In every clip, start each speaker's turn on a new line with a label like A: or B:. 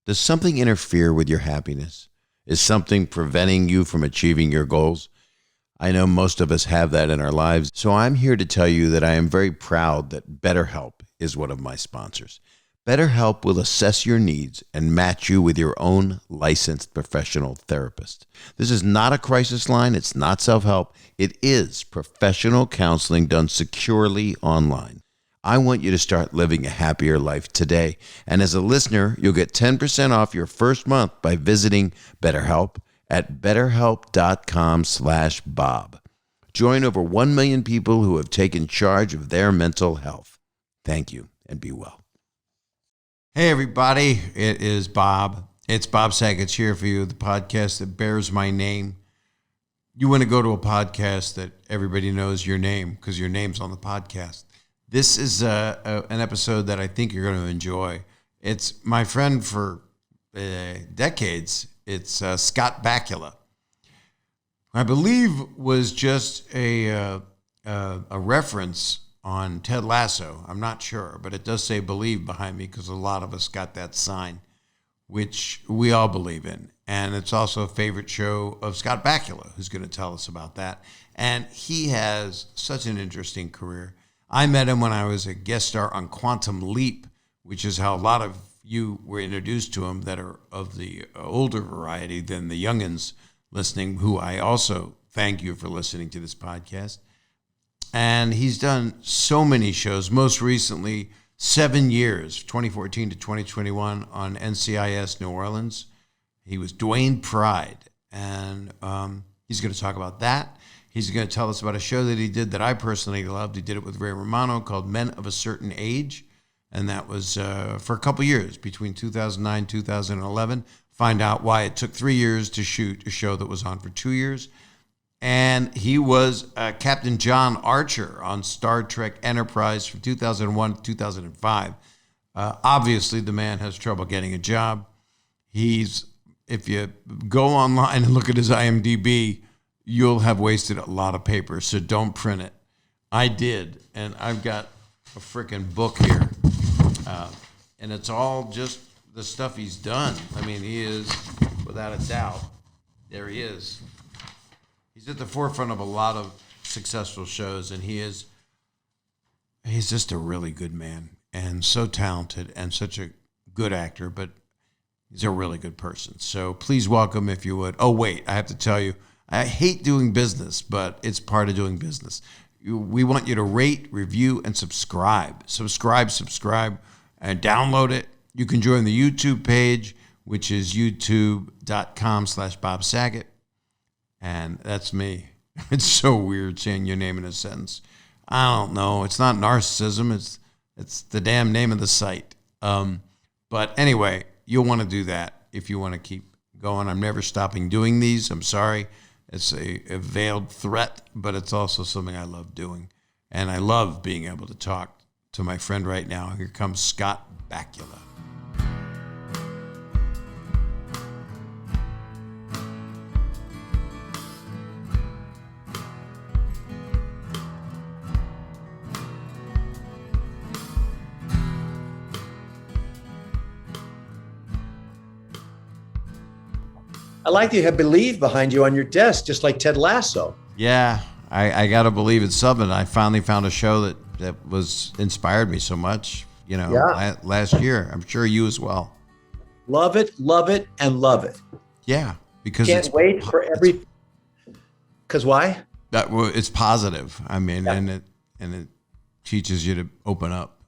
A: Does something interfere with your happiness? Is something preventing you from achieving your goals? I know most of us have that in our lives, so I'm here to tell you that I am very proud that Betterhelp is one of my sponsors. Betterhelp will assess your needs and match you with your own licensed professional therapist. This is not a crisis line. It's not self-help. It is professional counseling done securely online. I want you to start living a happier life today. And as a listener, you'll get 10% off your first month by visiting BetterHelp at betterhelp.com/Bob. Join over 1 million people who have taken charge of their mental health. Thank you, and be well. Hey, everybody. It is Bob. It's Bob Saget's Here for You, the podcast that bears my name. You want to go to a podcast that everybody knows your name because your name's on the podcast. This is an episode that I think you're going to enjoy. It's my friend for decades. It's Scott Bakula. I believe was just a reference on Ted Lasso. I'm not sure, but it does say believe behind me because a lot of us got that sign, which we all believe in. And it's also a favorite show of Scott Bakula, who's going to tell us about that. And he has such an interesting career. I met him when I was a guest star on Quantum Leap, which is how a lot of you were introduced to him that are of the older variety than the youngins listening, who I also thank you for listening to this podcast. And he's done so many shows, most recently 7 years, 2014 to 2021 on NCIS New Orleans. He was Dwayne Pride, and he's going to talk about that. He's going to tell us about a show that he did that I personally loved. He did it with Ray Romano called Men of a Certain Age. And that was for a couple years, between 2009 and 2011. Find out why it took 3 years to shoot a show that was on for 2 years. And he was Captain John Archer on Star Trek Enterprise from 2001 to 2005. Obviously, the man has trouble getting a job. If you go online and look at his IMDb, you'll have wasted a lot of paper, so don't print it. I did, and I've got a freaking book here, and it's all just the stuff he's done. I mean, he is, without a doubt, there he is. He's at the forefront of a lot of successful shows, and he's just a really good man, and so talented, and such a good actor, but he's a really good person. So please welcome, if you would. Oh, wait, I have to tell you, I hate doing business, but it's part of doing business. We want you to rate, review, and subscribe. Subscribe, and download it. You can join the YouTube page, which is youtube.com/Bob Saget. And that's me. It's so weird saying your name in a sentence. I don't know. It's not narcissism. It's the damn name of the site. But anyway, you'll want to do that if you want to keep going. I'm never stopping doing these. I'm sorry. It's a veiled threat, but it's also something I love doing. And I love being able to talk to my friend right now. Here comes Scott Bakula.
B: I like that you have believe behind you on your desk, just like Ted Lasso.
A: Yeah, I got to believe it's something. I finally found a show that was inspired me so much, last year. I'm sure you as well.
B: Love it, and love it.
A: Yeah, because
B: can't wait for every. Because why?
A: It's positive. I mean,
B: yeah.
A: and it teaches you to open up.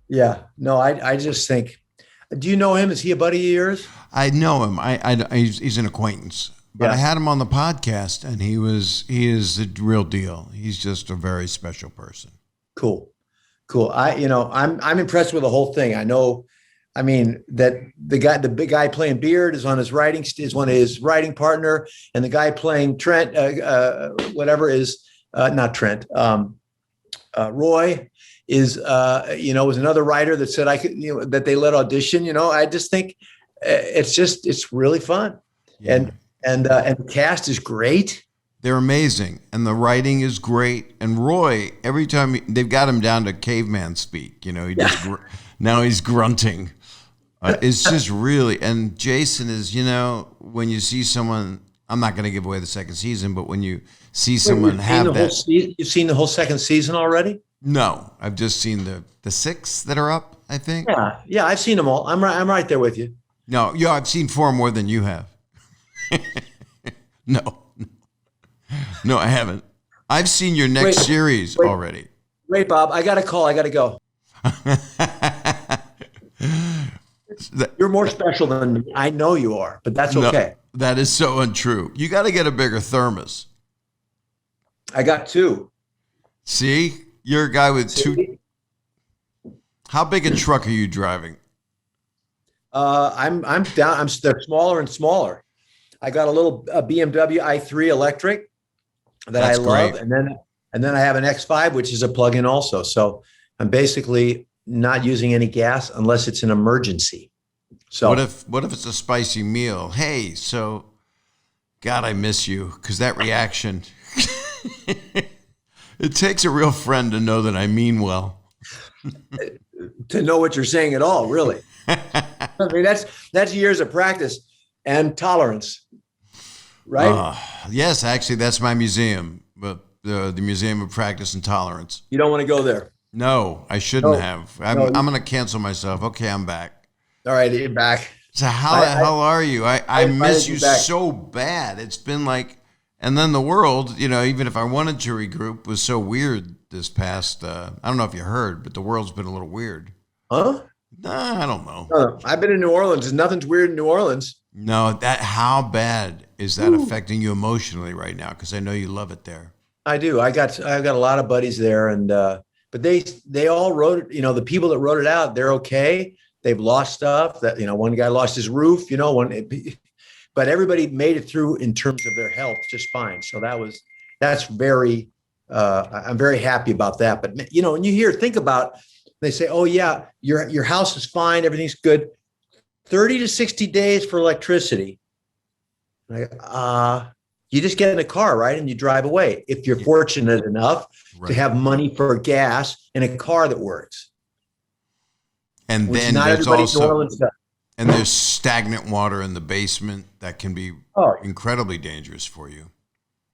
B: Yeah. No, I just think. Do you know him? Is he a buddy of yours?
A: I know him. He's an acquaintance, but yeah. I had him on the podcast, and he is the real deal. He's just a very special person.
B: Cool. I'm impressed with the whole thing. I know. I mean that the big guy playing Beard is one of his writing partner, and the guy playing Trent, whatever is not Trent, Roy. Was another writer that said I could, that they let audition. I just think it's really fun, yeah. and the cast is great.
A: They're amazing, and the writing is great. And Roy, every time they've got him down to caveman speak, now he's grunting. It's just really, and Jason is, when you see someone, I'm not going to give away the second season, but when you see someone have that.
B: You've seen the whole second season already?
A: No, I've just seen the 6 that are up, I think.
B: Yeah, I've seen them all. I'm right there with you.
A: No, I've seen 4 more than you have. No, I haven't. I've seen your next series already.
B: Wait, Bob, I got a call. I got to go. You're more special than me. I know you are, but that's okay.
A: No, that is so untrue. You got to get a bigger thermos.
B: I got 2.
A: See? You're a guy with 2. How big a truck are you driving?
B: I'm down. They're smaller and smaller. I got a BMW i3 electric that I love, great. and then I have an X5, which is a plug-in also. So I'm basically not using any gas unless it's an emergency. So
A: what if it's a spicy meal? Hey, so God, I miss you, because that reaction. It takes a real friend to know that I mean well.
B: To know what you're saying at all, really. I mean, that's years of practice and tolerance, right?
A: Yes, actually, that's my museum, but the Museum of Practice and Tolerance.
B: You don't want to go there.
A: No, I shouldn't have. I'm going to cancel myself. Okay, I'm back.
B: All right, you're back.
A: So how the hell are you? I miss you so bad. It's been like, and then the world, even if I wanted to regroup, was so weird this past, I don't know if you heard, but the world's been a little weird.
B: Huh?
A: Nah, I don't know.
B: I've been in New Orleans. Nothing's weird in New Orleans.
A: No, how bad is that affecting you emotionally right now? Because I know you love it there.
B: I do. I've got a lot of buddies there, and but they all wrote it. The people that wrote it out, they're okay. They've lost stuff. That one guy lost his roof. But everybody made it through in terms of their health just fine. So that's very. I'm very happy about that. But when you think about, they say, oh yeah, your house is fine, everything's good. 30 to 60 days for electricity. You just get in a car, right? And you drive away. If you're fortunate enough to have money for gas in a car that works.
A: And then there's also, and there's stagnant water in the basement that can be incredibly dangerous for you.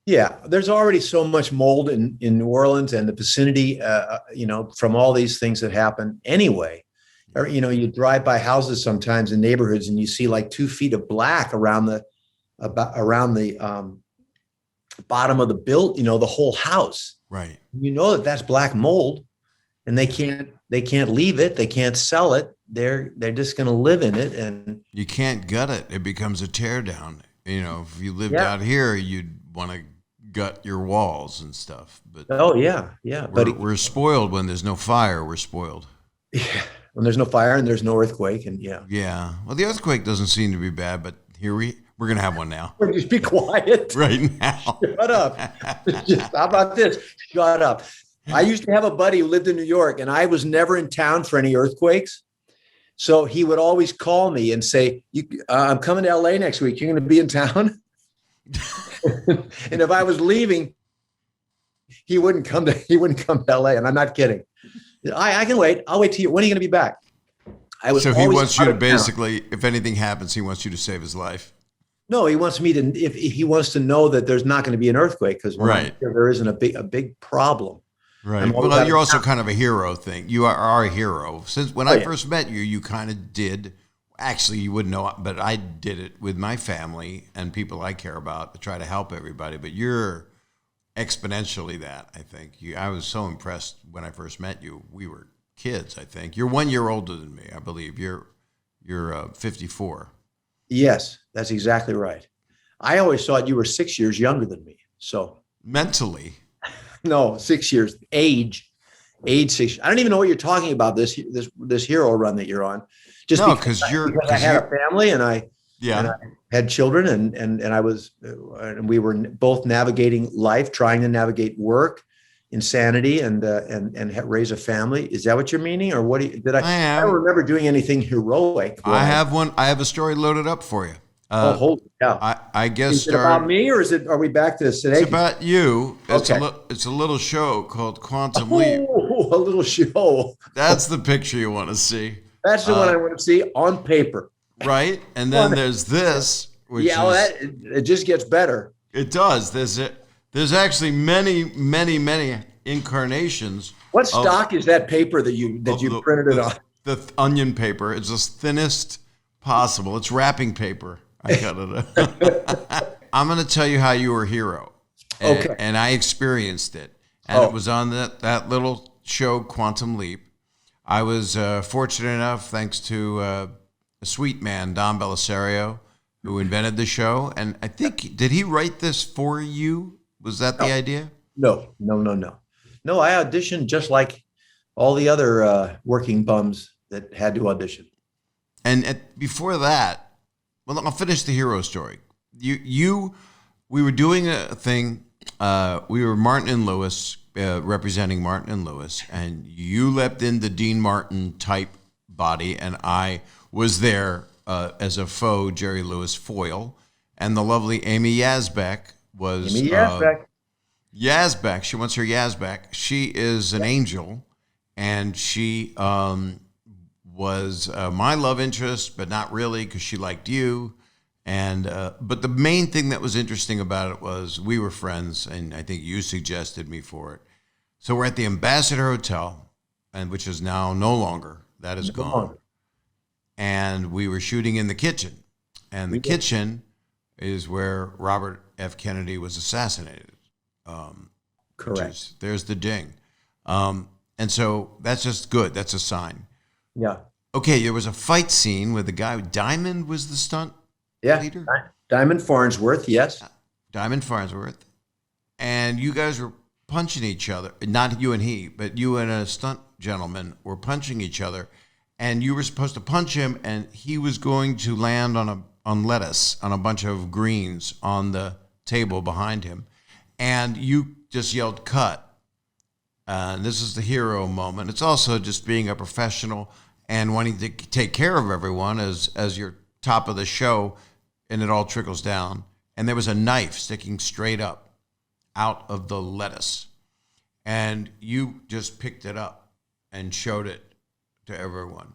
B: Yeah, there's already so much mold in New Orleans and the vicinity, from all these things that happen anyway. Or, you drive by houses sometimes in neighborhoods and you see like 2 feet of black around the bottom of the the whole house.
A: Right.
B: That's black mold, and they can't leave it. They can't sell it. They're just going to live in it, and
A: you can't gut it. It becomes a tear down. If you lived out here, you'd want to gut your walls and stuff. But
B: we're
A: spoiled when there's no fire. We're spoiled.
B: Yeah. When there's no fire and there's no earthquake, and
A: yeah. Well, the earthquake doesn't seem to be bad, but here we're gonna have one now.
B: Just be quiet
A: right now.
B: Shut up. How about this? Shut up. I used to have a buddy who lived in New York, and I was never in town for any earthquakes. So he would always call me and say, "I'm coming to LA next week. You're going to be in town." And if I was leaving, he wouldn't come to LA, and I'm not kidding. I can wait. I'll wait till you. When are you going to be back?
A: So he wants you to basically, if anything happens, he wants you to save his life.
B: No, he wants me to. If he wants to know that there's not going to be an earthquake, because there isn't a big problem.
A: Right. Well, you're also kind of a hero thing. You are a hero. Since when I first met you, you kind of did. Actually, you wouldn't know, but I did it with my family and people I care about to try to help everybody. But you're exponentially that, I think. I was so impressed when I first met you. We were kids, I think. You're 1 year older than me, I believe. You're 54.
B: Yes, that's exactly right. I always thought you were 6 years younger than me. So
A: mentally.
B: No, 6 years. Age 6. I don't even know what you're talking about. This hero run that you're on. Just because I had a family and I had children and we were both navigating life, trying to navigate work, insanity, and raise a family. Is that what you're meaning, or what? I don't remember doing anything heroic.
A: I have one. I have a story loaded up for you.
B: Holy cow!
A: I guess
B: is it about me, or are we back to today?
A: It's about you. It's a little show called Quantum Leap.
B: Oh, a little show.
A: That's the picture you want to see.
B: That's the one I want to see on paper.
A: Right? And then there's this, which
B: it just gets better.
A: It does. There's actually many incarnations.
B: What stock is that paper that you printed it on?
A: The onion paper. It's the thinnest possible. It's wrapping paper. I got it. I'm going to tell you how you were a hero.
B: Okay.
A: And I experienced it. And it was on that little show, Quantum Leap. I was fortunate enough, thanks to a sweet man, Don Belisario, who invented the show. And I think, did he write this for you? Was that the idea?
B: No. No, I auditioned just like all the other working bums that had to audition.
A: And before that, well, I'll finish the hero story. We were doing a thing. We were Martin and Lewis, representing Martin and Lewis, and you leapt in the Dean Martin type body, and I was there as a faux Jerry Lewis foil, and the lovely Amy Yazbek was Yazbek. She wants her Yazbek. She is an angel, and she was my love interest, but not really, because she liked you. And but the main thing that was interesting about it was we were friends, and I think you suggested me for it. So we're at the Ambassador Hotel, and which is now no longer. That is gone. And we were shooting in the kitchen, and the kitchen is where Robert F. Kennedy was assassinated.
B: Correct.
A: There's the ding. And so that's just good. That's a sign.
B: Yeah.
A: Okay, there was a fight scene where the guy, Diamond was the stunt leader?
B: Diamond Farnsworth, yes.
A: Diamond Farnsworth. And you guys were punching each other. Not you and he, but you and a stunt gentleman were punching each other. And you were supposed to punch him, and he was going to land on lettuce, on a bunch of greens on the table behind him. And you just yelled, cut. And this is the hero moment. It's also just being a professional and wanting to take care of everyone as you're top of the show, and it all trickles down. And there was a knife sticking straight up out of the lettuce. And you just picked it up and showed it to everyone.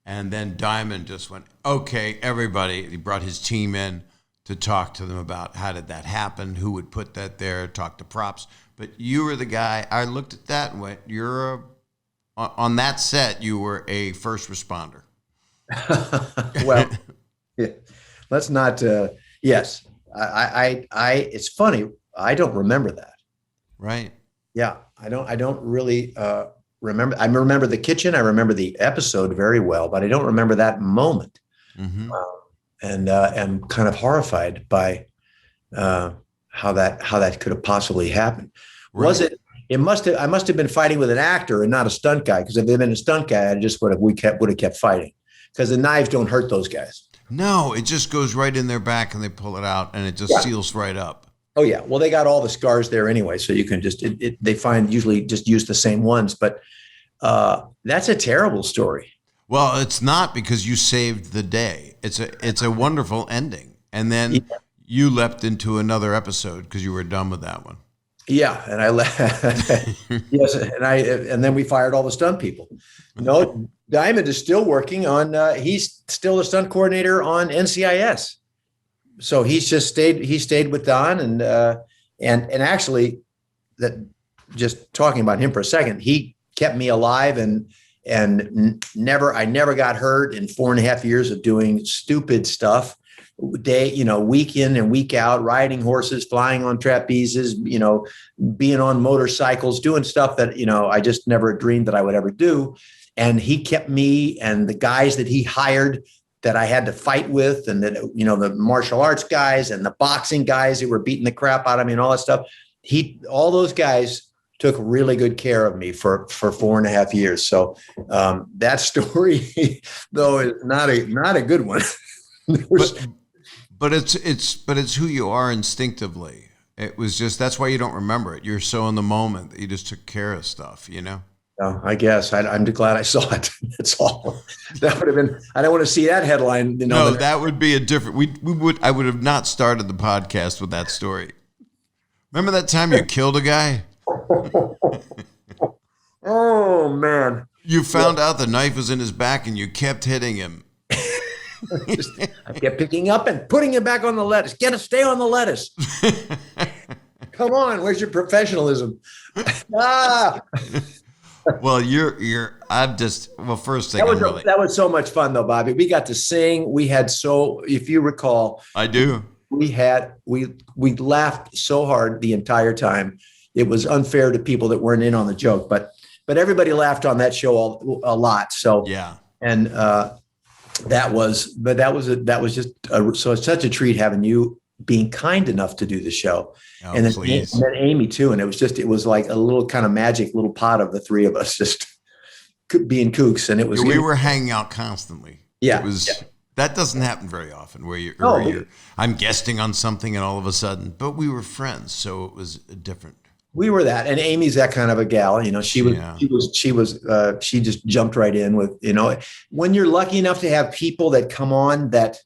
A: And then Diamond just went, okay, everybody. He brought his team in to talk to them about how did that happen, who would put that there, talk to props. But you were the guy, I looked at that and went, on that set, you were a first responder.
B: Well, yeah, let's not, yes, I it's funny. I don't remember that.
A: Right.
B: Yeah. I don't really remember. I remember the kitchen. I remember the episode very well, but I don't remember that moment. Mm-hmm. And I'm kind of horrified by how that could have possibly happened. Right. Was it? I must have been fighting with an actor and not a stunt guy. Because if they'd been a stunt guy, I just would have kept fighting. Because the knives don't hurt those guys.
A: No, it just goes right in their back and they pull it out and it just seals right up.
B: Oh yeah, well they got all the scars there anyway, so you can just they find usually just use the same ones. But that's a terrible story.
A: Well, it's not, because you saved the day. It's a wonderful ending, and then you leapt into another episode because you were done with that one.
B: Yeah, and I yes, and then we fired all the stunt people. No, Diamond is still working on. He's still a stunt coordinator on NCIS. So he's just stayed. He stayed with Don, and actually, that just talking about him for a second, he kept me alive, and I never got hurt in 4.5 years of doing stupid stuff. Week in and week out, riding horses, flying on trapezes, being on motorcycles, doing stuff that, I just never dreamed that I would ever do. And he kept me and the guys that he hired that I had to fight with, and that, the martial arts guys and the boxing guys who were beating the crap out of me and all that stuff. All those guys took really good care of me for 4.5 years. So that story, though, is not a good one.
A: But it's who you are instinctively. It was just, that's why you don't remember it. You're so in the moment that you just took care of stuff,
B: Oh, I guess I'm glad I saw it. That's all. That would have been. I don't want to see that headline.
A: No, that would be a different. I would have not started the podcast with that story. Remember that time you killed a guy?
B: Oh man,
A: You found out the knife was in his back and you kept hitting him.
B: I kept picking up and putting it back on the lettuce. Stay on the lettuce. Come on, where's your professionalism?
A: Well, first thing
B: that was so much fun though, Bobby. We got to sing. If you recall,
A: I do.
B: We laughed so hard the entire time. It was unfair to people that weren't in on the joke, but everybody laughed on that show a lot. So
A: yeah,
B: and that was just so it's such a treat having you being kind enough to do the show, and then Amy too. And it was like a little kind of magic little pot of the three of us just being kooks, and it was
A: we were hanging out constantly.
B: Yeah,
A: it was. Yeah. That doesn't happen very often where I'm guesting on something and all of a sudden, but we were friends. So it was different.
B: We were that. And Amy's that kind of a gal, she just jumped right in with, when you're lucky enough to have people that come on that,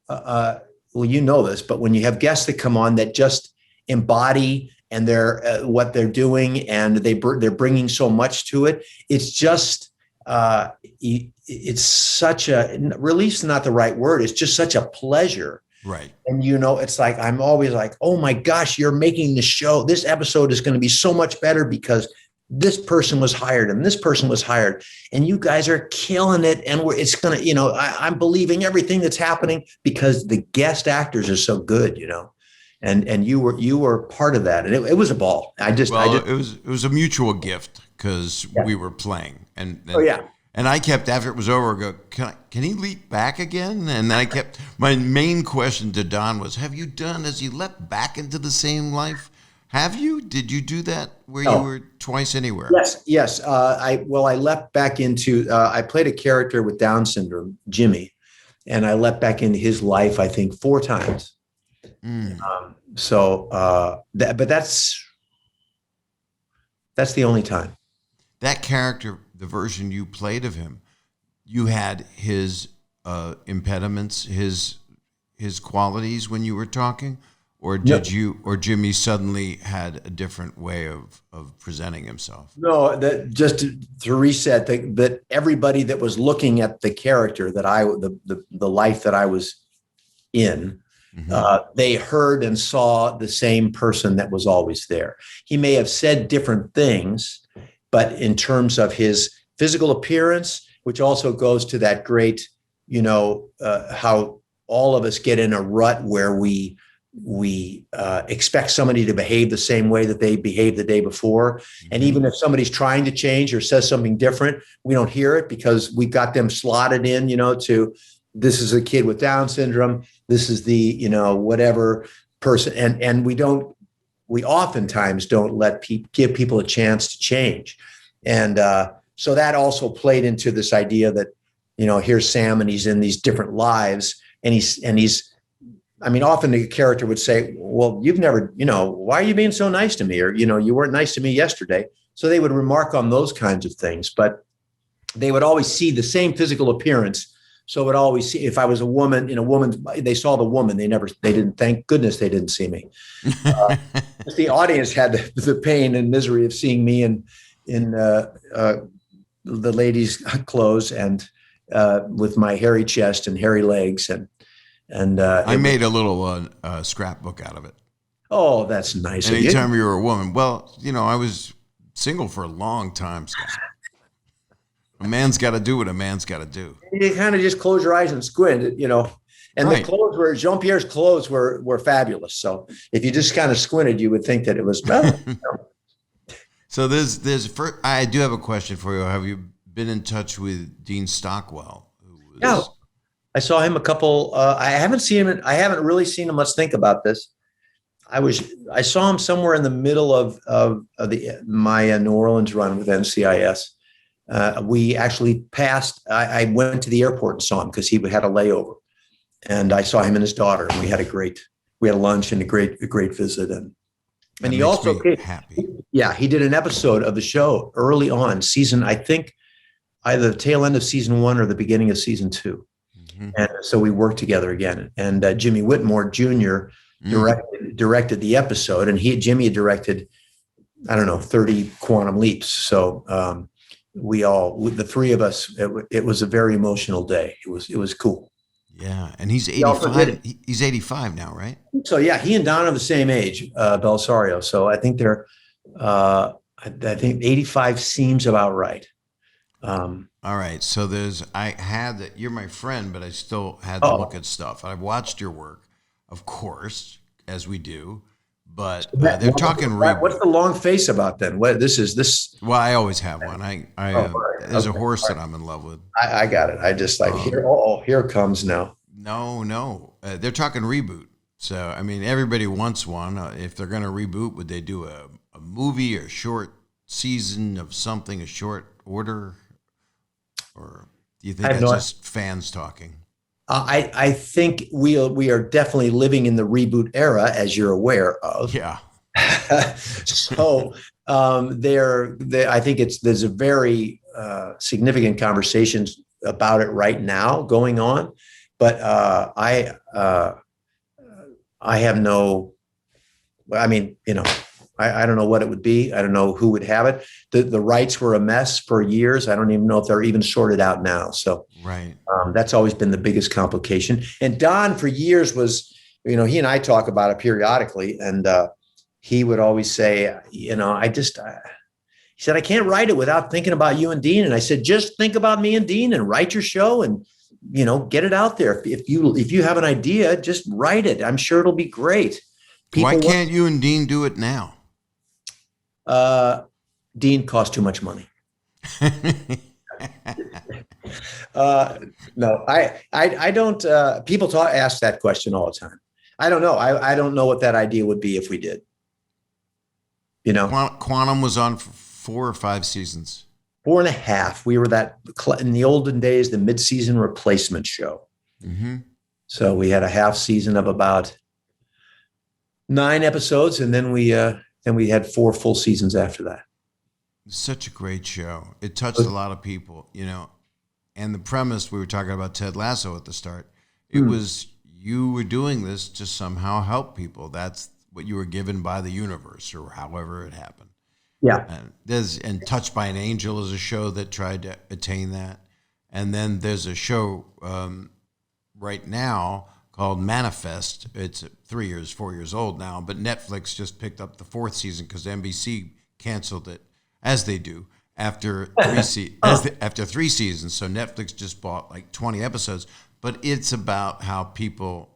B: well, you know this, but when you have guests that come on that just embody and they're what they're doing and they're bringing so much to it, it's just, it's such a release, not the right word. It's just such a pleasure.
A: Right.
B: And, it's like, I'm always like, oh my gosh, you're making the show. This episode is going to be so much better because this person was hired and this person was hired and you guys are killing it. And it's going to, I'm believing everything that's happening because the guest actors are so good, and you were part of that. And it was a ball. It
A: was a mutual gift because we were playing and
B: oh yeah.
A: And I kept, after it was over, go, can he leap back again? And then my main question to Don was, has he leapt back into the same life? Have you? Did you do that where you were twice anywhere?
B: Yes. I leapt back into, I played a character with Down syndrome, Jimmy, and I leapt back into his life, I think 4 times. But that's the only time.
A: That character, the version you played of him, you had his impediments, his qualities when you were talking, or did you, or Jimmy suddenly had a different way of presenting himself?
B: No, that just to reset that everybody that was looking at the character that the life that I was in, they heard and saw the same person that was always there. He may have said different things, but in terms of his physical appearance, which also goes to that great, how all of us get in a rut where we expect somebody to behave the same way that they behaved the day before. And even if somebody's trying to change or says something different, we don't hear it because we got them slotted in, to this is a kid with Down syndrome. This is the, whatever person. And we oftentimes don't give people a chance to change. And so that also played into this idea that, here's Sam and he's in these different lives and he's, often the character would say, well, you've never, why are you being so nice to me? Or, you weren't nice to me yesterday. So they would remark on those kinds of things, but they would always see the same physical appearance. So it would always see, if I was a woman, they saw the woman, they didn't, thank goodness they didn't see me. The audience had the pain and misery of seeing me in the ladies' clothes and with my hairy chest and hairy legs. And
A: I made a little scrapbook out of it.
B: Oh, that's nice.
A: Anytime you were a woman. Well, I was single for a long time, Scott. A man's got to do what a man's got to do.
B: You kind of just close your eyes and squint, And right. The clothes Jean-Pierre's clothes were fabulous. So if you just kind of squinted, you would think that it was better.
A: So I do have a question for you. Have you been in touch with Dean Stockwell?
B: Yeah, I saw him a couple. I haven't seen him. I haven't really seen him. Let's think about this. I saw him somewhere in the middle of my New Orleans run with NCIS. We actually passed. I went to the airport and saw him because he had a layover, and I saw him and his daughter. And we had lunch and a great visit. And he also came, happy. Yeah, he did an episode of the show early on season. I think either the tail end of season 1 or the beginning of season 2. And so we worked together again. And Jimmy Whitmore Jr. directed the episode, and Jimmy had directed, I don't know, 30 Quantum Leaps. So the three of us, it was a very emotional day. It was cool.
A: Yeah, and he's
B: Y'all forget
A: 85. He's 85 now, right?
B: So yeah, he and Don are the same age, Belisario. So I think I think 85 seems about right.
A: All right. So you're my friend, but I still had to look at stuff. I've watched your work, of course, as we do, but they're talking reboot.
B: What's the long face about then? What this?
A: Well, I always have one. There's a horse that I'm in love with.
B: I got it. I just like here it comes now.
A: No. They're talking reboot. So, I mean, everybody wants one. If they're going to reboot, would they do a movie or a short season of something, a short order? Or do you think that's just fans talking?
B: I think we are definitely living in the reboot era, as you're aware of.
A: Yeah.
B: So I think there's a very significant conversations about it right now going on, but I have no. I mean, I don't know what it would be. I don't know who would have it. The rights were a mess for years. I don't even know if they're even sorted out now. So
A: right.
B: That's always been the biggest complication. And Don for years was, he and I talk about it periodically. And he would always say, he said, I can't write it without thinking about you and Dean. And I said, just think about me and Dean and write your show and, get it out there. If you have an idea, just write it. I'm sure it'll be great.
A: Why can't you and Dean do it now?
B: Dean costs too much money. No, I don't. People ask that question all the time. I don't know. I don't know what that idea would be if we did.
A: Quantum was on for 4 or 5 seasons.
B: 4.5. We were that in the olden days, the mid-season replacement show.
A: Mm-hmm.
B: So we had a half season of about 9 episodes, and then we had 4 full seasons after that.
A: Such a great show. It touched a lot of people, and the premise, we were talking about Ted Lasso at the start. It was you were doing this to somehow help people. That's what you were given by the universe or however it happened.
B: Yeah.
A: And Touched by an Angel is a show that tried to attain that. And then there's a show right now called Manifest. It's 4 years old now, but Netflix just picked up the 4th season because NBC canceled it, as they do, after 3 seasons. So Netflix just bought like 20 episodes, but it's about how people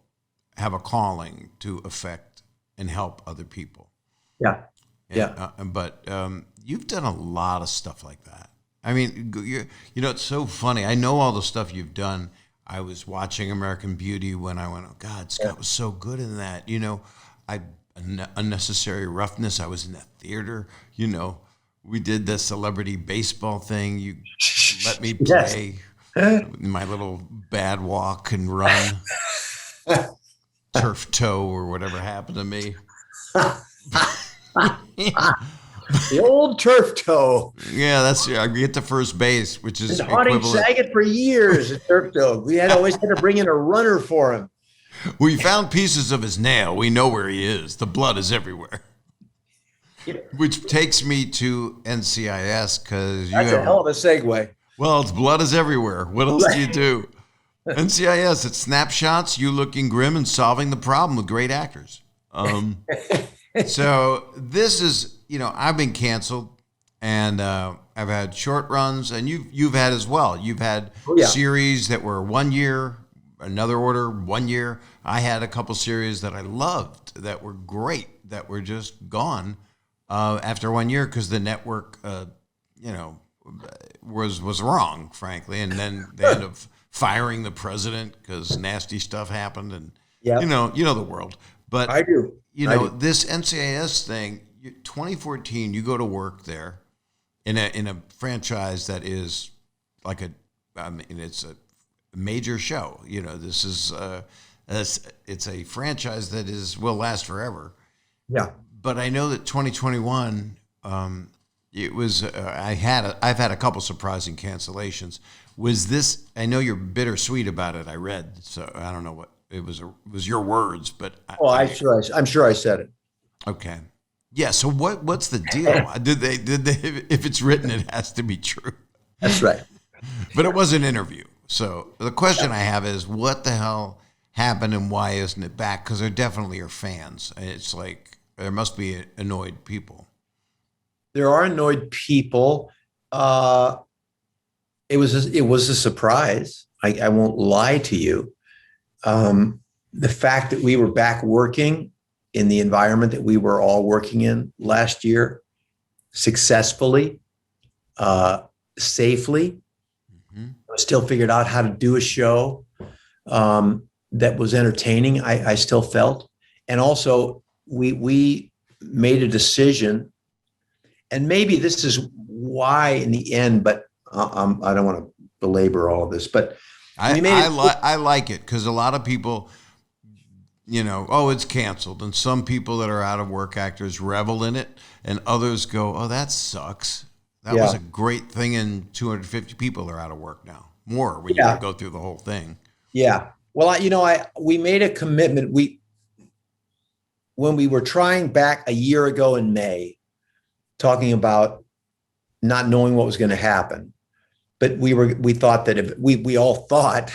A: have a calling to affect and help other people.
B: Yeah.
A: But you've done a lot of stuff like that. I mean, it's so funny. I know all the stuff you've done. I was watching American Beauty when I went, oh God, Scott was so good in that. Unnecessary Roughness. I was in that theater. We did the celebrity baseball thing. You let me play my little bad walk and run, turf toe or whatever happened to me.
B: The old turf toe.
A: Yeah, I get to first base, which is
B: haunting Saget for years at turf toe. We always had to bring in a runner for him.
A: We found pieces of his nail. We know where he is. The blood is everywhere. Which takes me to NCIS because
B: that's a hell of a segue.
A: Well, it's blood is everywhere. What else do you do? NCIS, it's snapshots, you looking grim and solving the problem with great actors. So this is, I've been canceled and I've had short runs and you've had as well. You've had series that were 1 year, another order, 1 year. I had a couple series that I loved that were great, that were just gone after 1 year because the network, was wrong, frankly. And then they ended up firing the president because nasty stuff happened. And, you know the world. But
B: I do.
A: This NCIS thing, 2014, you go to work there in a franchise that is like it's a major show. This is it's a franchise that will last forever.
B: Yeah.
A: But I know that 2021, it was. I've had a couple surprising cancellations. Was this? I know you're bittersweet about it. I read, so I don't know what it was. It was your words, but
B: I'm sure I said it.
A: Okay. Yeah. So what's the deal? Did they? If it's written, it has to be true.
B: That's right.
A: But it was an interview. So the question I have is, what the hell happened and why isn't it back? Because there definitely are fans. It's like there must be annoyed people.
B: There are annoyed people. It was a surprise. I won't lie to you. The fact that we were back working in the environment that we were all working in last year, successfully, safely, still figured out how to do a show that was entertaining. I still felt, and also we made a decision, and maybe this is why in the end, but I don't want to belabor all of this, but
A: I like it because a lot of people, oh, it's canceled. And some people that are out of work actors revel in it, and others go, oh, that sucks. That was a great thing, and 250 people are out of work now. More when you go through the whole thing.
B: Yeah. Well, we made a commitment. When we were trying back a year ago in May, talking about not knowing what was going to happen, but we thought that if we all thought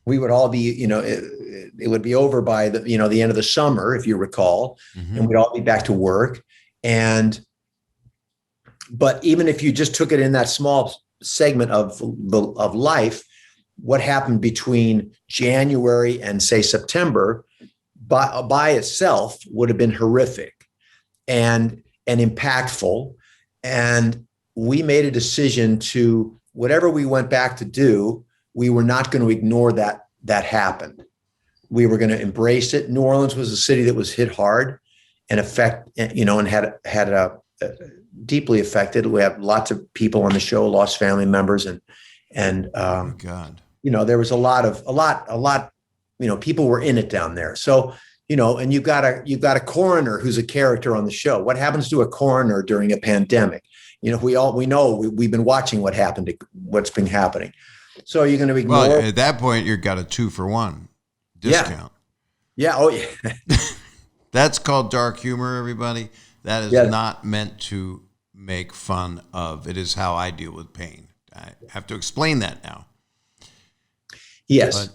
B: we would all be, it would be over by the end of the summer, if you recall, and we'd all be back to work. But even if you just took it in that small segment of life, what happened between January and say September by itself would have been horrific and impactful. And we made a decision to, whatever we went back to do, we were not going to ignore that happened. We were going to embrace it. New Orleans was a city that was hit hard and and had a deeply affected. We have lots of people on the show lost family members, and
A: oh God,
B: there was a lot. People were in it down there. So and you've got a coroner who's a character on the show. What happens to a coroner during a pandemic? We've been watching what's been happening. So you're going to ignore.
A: Well, at that point, you've got a 2-for-1 discount.
B: Yeah. Oh, yeah.
A: That's called dark humor, everybody. That is not meant to make fun of. It is how I deal with pain. I have to explain that now.
B: Yes.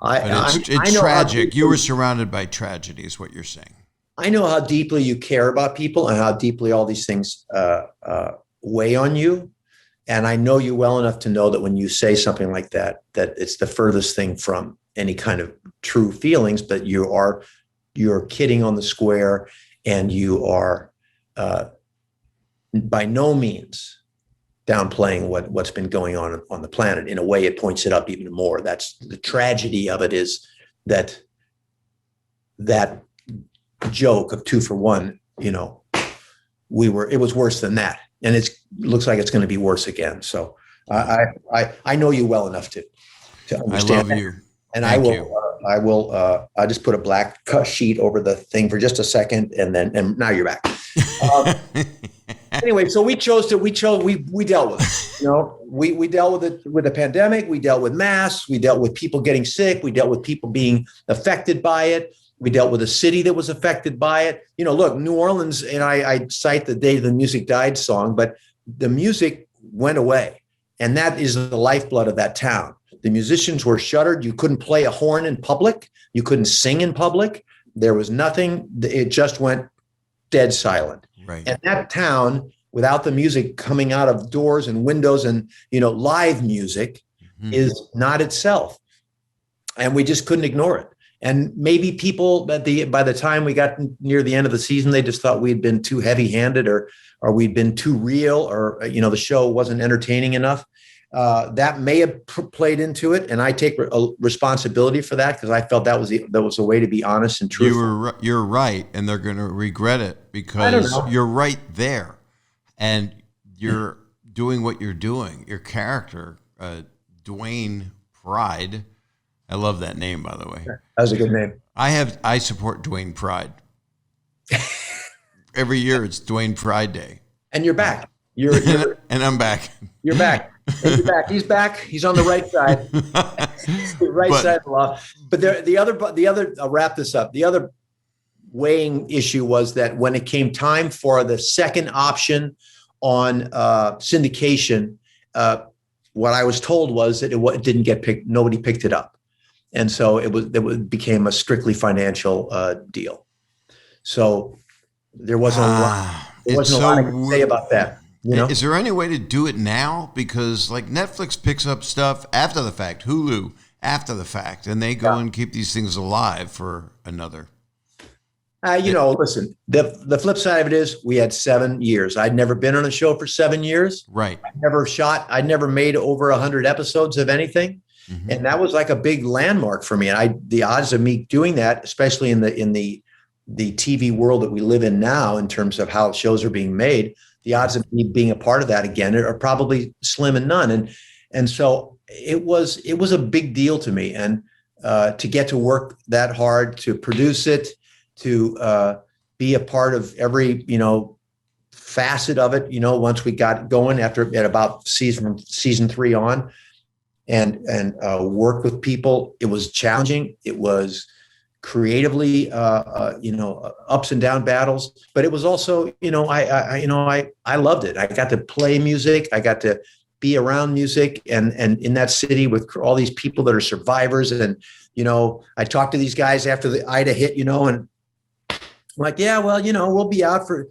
A: But it's tragic. You were surrounded by tragedy is what you're saying.
B: I know how deeply you care about people and how deeply all these things weigh on you. And I know you well enough to know that when you say something like that it's the furthest thing from any kind of true feelings, but you're kidding on the square, and you are by no means downplaying what's been going on the planet. In a way, it points it up even more. That's the tragedy of it, is that joke of 2-for-1, it was worse than that. And it looks like it's going to be worse again. So I know you well enough to understand.
A: I love you.
B: And I just put a black sheet over the thing for just a second, and now you're back. Anyway, so we dealt with it. We dealt with it with the pandemic. We dealt with masks. We dealt with people getting sick. We dealt with people being affected by it. We dealt with a city that was affected by it. Look, New Orleans, and I cite the Day the Music Died song, but the music went away. And that is the lifeblood of that town. The musicians were shuttered. You couldn't play a horn in public. You couldn't sing in public. There was nothing. It just went dead silent.
A: Right.
B: And that town, without the music coming out of doors and windows and, live music, is not itself. And we just couldn't ignore it. And maybe people by the time we got near the end of the season, they just thought we'd been too heavy-handed or we'd been too real, or the show wasn't entertaining enough. That may have played into it, and I take responsibility for that, because I felt that was a way to be honest and truthful.
A: You're right, and they're going to regret it because you're right there, and you're doing what you're doing. Your character, Dwayne Pride. I love that name, by the way.
B: That was a good name.
A: I support Dwayne Pride. Every year it's Dwayne Pride Day.
B: And you're back.
A: And I'm back.
B: You're back. And you're back. He's back. He's on the right side. Side of the law. But the other, I'll wrap this up. The other weighing issue was that when it came time for the second option on syndication, what I was told was that it didn't get picked. Nobody picked it up. And so it became a strictly financial deal. So there wasn't a lot I could say about that.
A: Is there any way to do it now? Because like Netflix picks up stuff after the fact, Hulu after the fact, and they go and keep these things alive for another.
B: Listen, the flip side of it is we had 7 years. I'd never been on a show for 7 years.
A: Right.
B: I'd never made over 100 episodes of anything. Mm-hmm. And that was like a big landmark for me. And the odds of me doing that, especially in the TV world that we live in now, in terms of how shows are being made, the odds of me being a part of that again are probably slim and none. And so it was a big deal to me. And to get to work that hard, to produce it, to be a part of every, facet of it, once we got going at about from season 3 on, and work with people. It was challenging. It was creatively, ups and down battles, but it was also, I loved it. I got to play music. I got to be around music and in that city with all these people that are survivors. And, I talked to these guys after the Ida hit, and I'm like, yeah, well, we'll be out for,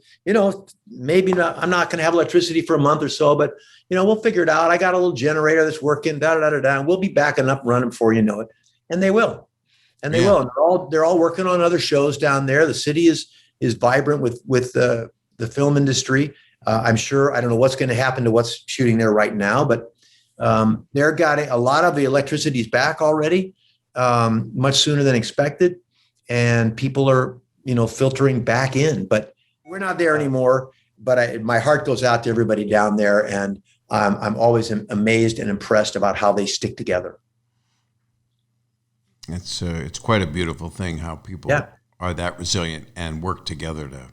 B: maybe not, I'm not going to have electricity for a month or so, but, we'll figure it out. I got a little generator that's working, and we'll be back and up and running before you know it. And they will. And they will. And they're all working on other shows down there. The city is vibrant with the film industry. I'm sure, I don't know what's going to happen to what's shooting there right now, but they're getting a lot of the electricity's back already, much sooner than expected. And people are, filtering back in, but we're not there anymore. But my heart goes out to everybody down there. And I'm always amazed and impressed about how they stick together.
A: It's quite a beautiful thing how people are that resilient and work together to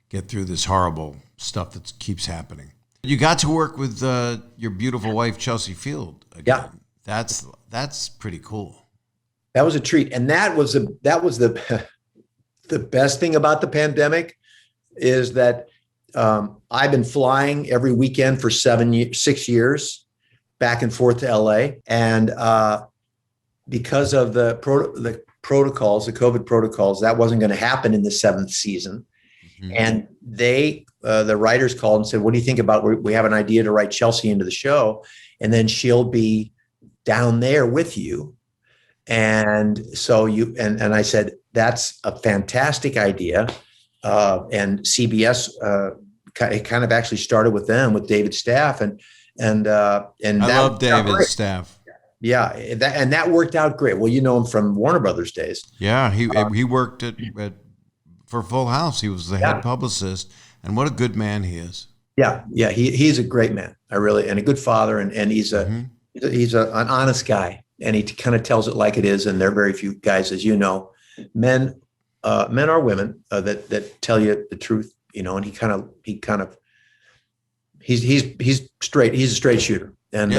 A: get through this horrible stuff that keeps happening. You got to work with your beautiful wife, Chelsea Field, again. Yeah. That's pretty cool.
B: That was a treat. And that was the best thing about the pandemic is that I've been flying every weekend for 6 years back and forth to LA. And because of the protocols, the COVID protocols, that wasn't going to happen in the 7th season. Mm-hmm. And the writers called and said, what do you think about, we have an idea to write Chelsea into the show, and then she'll be down there with you. And so and I said, that's a fantastic idea. And CBS, it kind of actually started with them, with David's staff. And I
A: love David's staff.
B: Yeah. And that worked out great. Well, you know him from Warner Brothers days.
A: Yeah. He worked for Full House. He was the head publicist, and what a good man he is.
B: Yeah. Yeah. He's a great man. And a good father. And he's an honest guy. And he kind of tells it like it is. And there are very few guys, as you know, men or women that tell you the truth, and he's straight. He's a straight shooter. And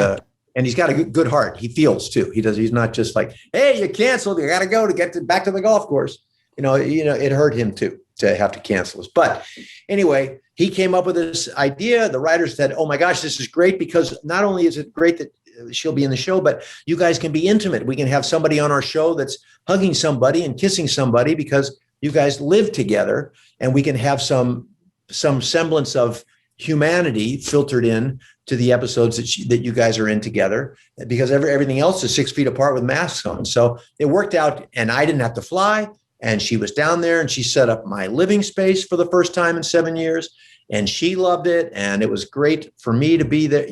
B: he's got a good heart. He feels too. He's not just like, hey, you canceled. You got to go to get back to the golf course. It hurt him too to have to cancel us. But anyway, he came up with this idea. The writers said, oh my gosh, this is great, because not only is it great that she'll be in the show, but you guys can be intimate. We can have somebody on our show that's hugging somebody and kissing somebody because you guys live together, and we can have some semblance of humanity filtered in to the episodes that you guys are in together, because everything else is 6 feet apart with masks on. So it worked out, and I didn't have to fly, and she was down there, and she set up my living space for the first time in 7 years, and she loved it. And it was great for me to be there.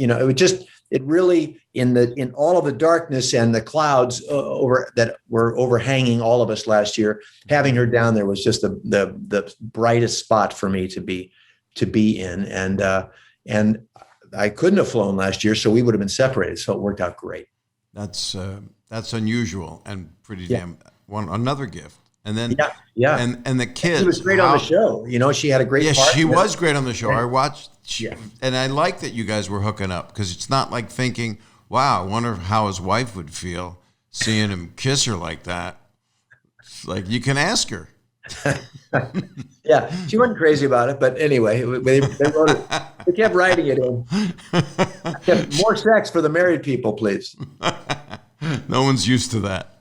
B: It really, in all of the darkness and the clouds that were overhanging all of us last year, having her down there was just the brightest spot for me to be in. And I couldn't have flown last year, so we would have been separated. So it worked out great.
A: That's unusual and pretty damn another gift. And then and the kids.
B: She was great on the show. She had a great part.
A: Yeah, she was great on the show. I watched, and I like that you guys were hooking up, because it's not like thinking, wow, I wonder how his wife would feel seeing him kiss her like that. It's like, you can ask her.
B: Yeah, she wasn't crazy about it, but anyway, they wrote it. They kept writing it in. More sex for the married people, please.
A: No one's used to that.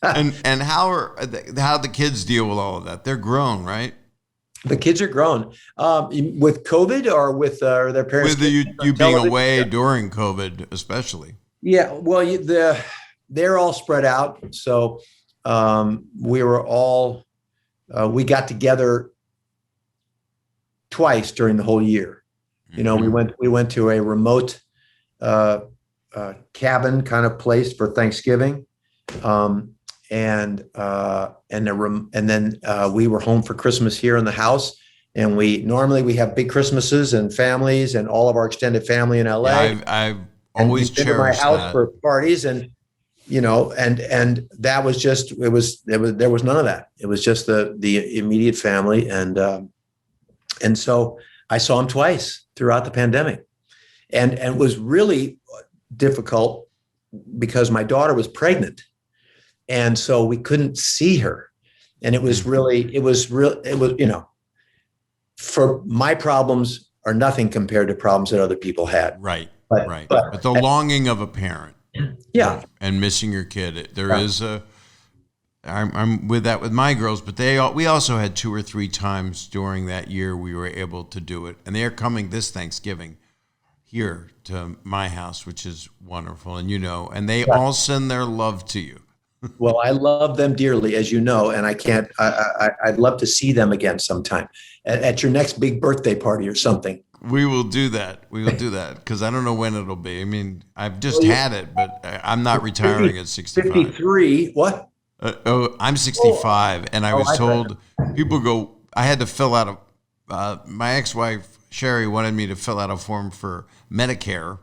A: And how the kids deal with all of that? They're grown, right?
B: The kids are grown. With COVID or with their parents?
A: With you being away during COVID, especially.
B: Yeah, well, they're all spread out. So we got together twice during the whole year. You know, we went to a remote cabin kind of place for Thanksgiving, and then we were home for Christmas here in the house. And we have big Christmases and families and all of our extended family in LA.
A: Yeah, I've always cherished
B: my house
A: that.
B: for parties, and you know, and that was just there was none of that. It was just the immediate family, and so I saw him twice throughout the pandemic, and it was really difficult because my daughter was pregnant, and so we couldn't see her, and it was you know, for my problems are nothing compared to problems that other people had.
A: Right. But the longing of a parent.
B: Yeah.
A: And missing your kid. There is I'm with that with my girls, but we also had 2 or 3 times during that year we were able to do it. And they are coming this Thanksgiving here to my house, which is wonderful. And you know, and they all send their love to you.
B: Well, I love them dearly, as you know, and I'd love to see them again sometime at your next big birthday party or something.
A: We will do that. Because I don't know when it'll be. I mean, I've just had it, but I'm not retiring at 65.
B: 53, what?
A: I'm 65, and I was told, people go, I had to fill out my ex-wife, Sherry, wanted me to fill out a form for Medicare.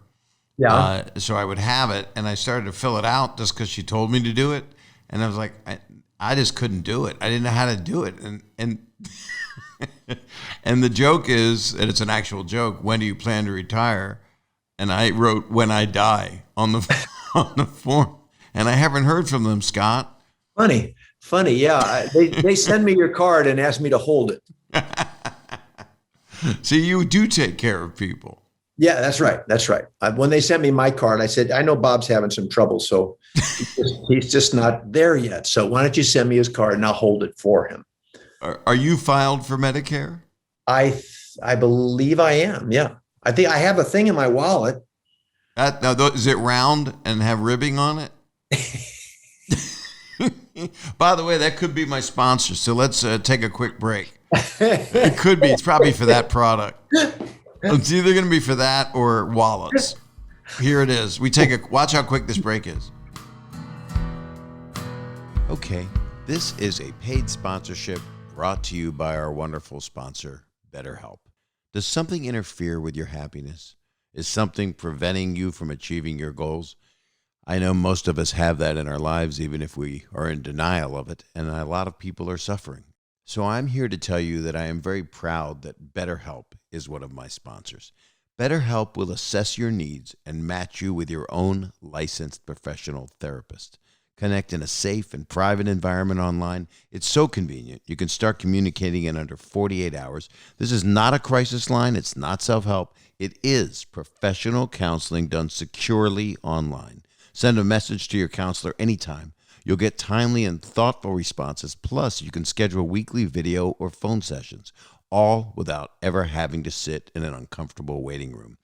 A: Yeah. So I would have it, and I started to fill it out just because she told me to do it, and I was like, I just couldn't do it. I didn't know how to do it, and and the joke is, and it's an actual joke, when do you plan to retire? And I wrote, when I die, on the form, and I haven't heard from them, Scott.
B: Funny, yeah. They send me your card and ask me to hold it.
A: See, you do take care of people.
B: Yeah, that's right. When they sent me my card, I said, I know Bob's having some trouble, so he's just not there yet. So why don't you send me his card and I'll hold it for him.
A: Are you filed for Medicare?
B: I believe I am. Yeah, I think I have a thing in my wallet.
A: Now, is it round and have ribbing on it? By the way, that could be my sponsor. So let's take a quick break. It could be. It's probably for that product. It's either going to be for that or wallets. Here it is. Watch how quick this break is. Okay, this is a paid sponsorship brought to you by our wonderful sponsor, Betterhelp. Does something interfere with your happiness? Is something preventing you from achieving your goals? I know most of us have that in our lives, even if we are in denial of it, and a lot of people are suffering. So I'm here to tell you that I am very proud that Betterhelp is one of my sponsors. Betterhelp will assess your needs and match you with your own licensed professional therapist. Connect in a safe and private environment online. It's so convenient. You can start communicating in under 48 hours. This is not a crisis line. It's not self-help. It is professional counseling done securely online. Send a message to your counselor anytime. You'll get timely and thoughtful responses. Plus, you can schedule weekly video or phone sessions, all without ever having to sit in an uncomfortable waiting room.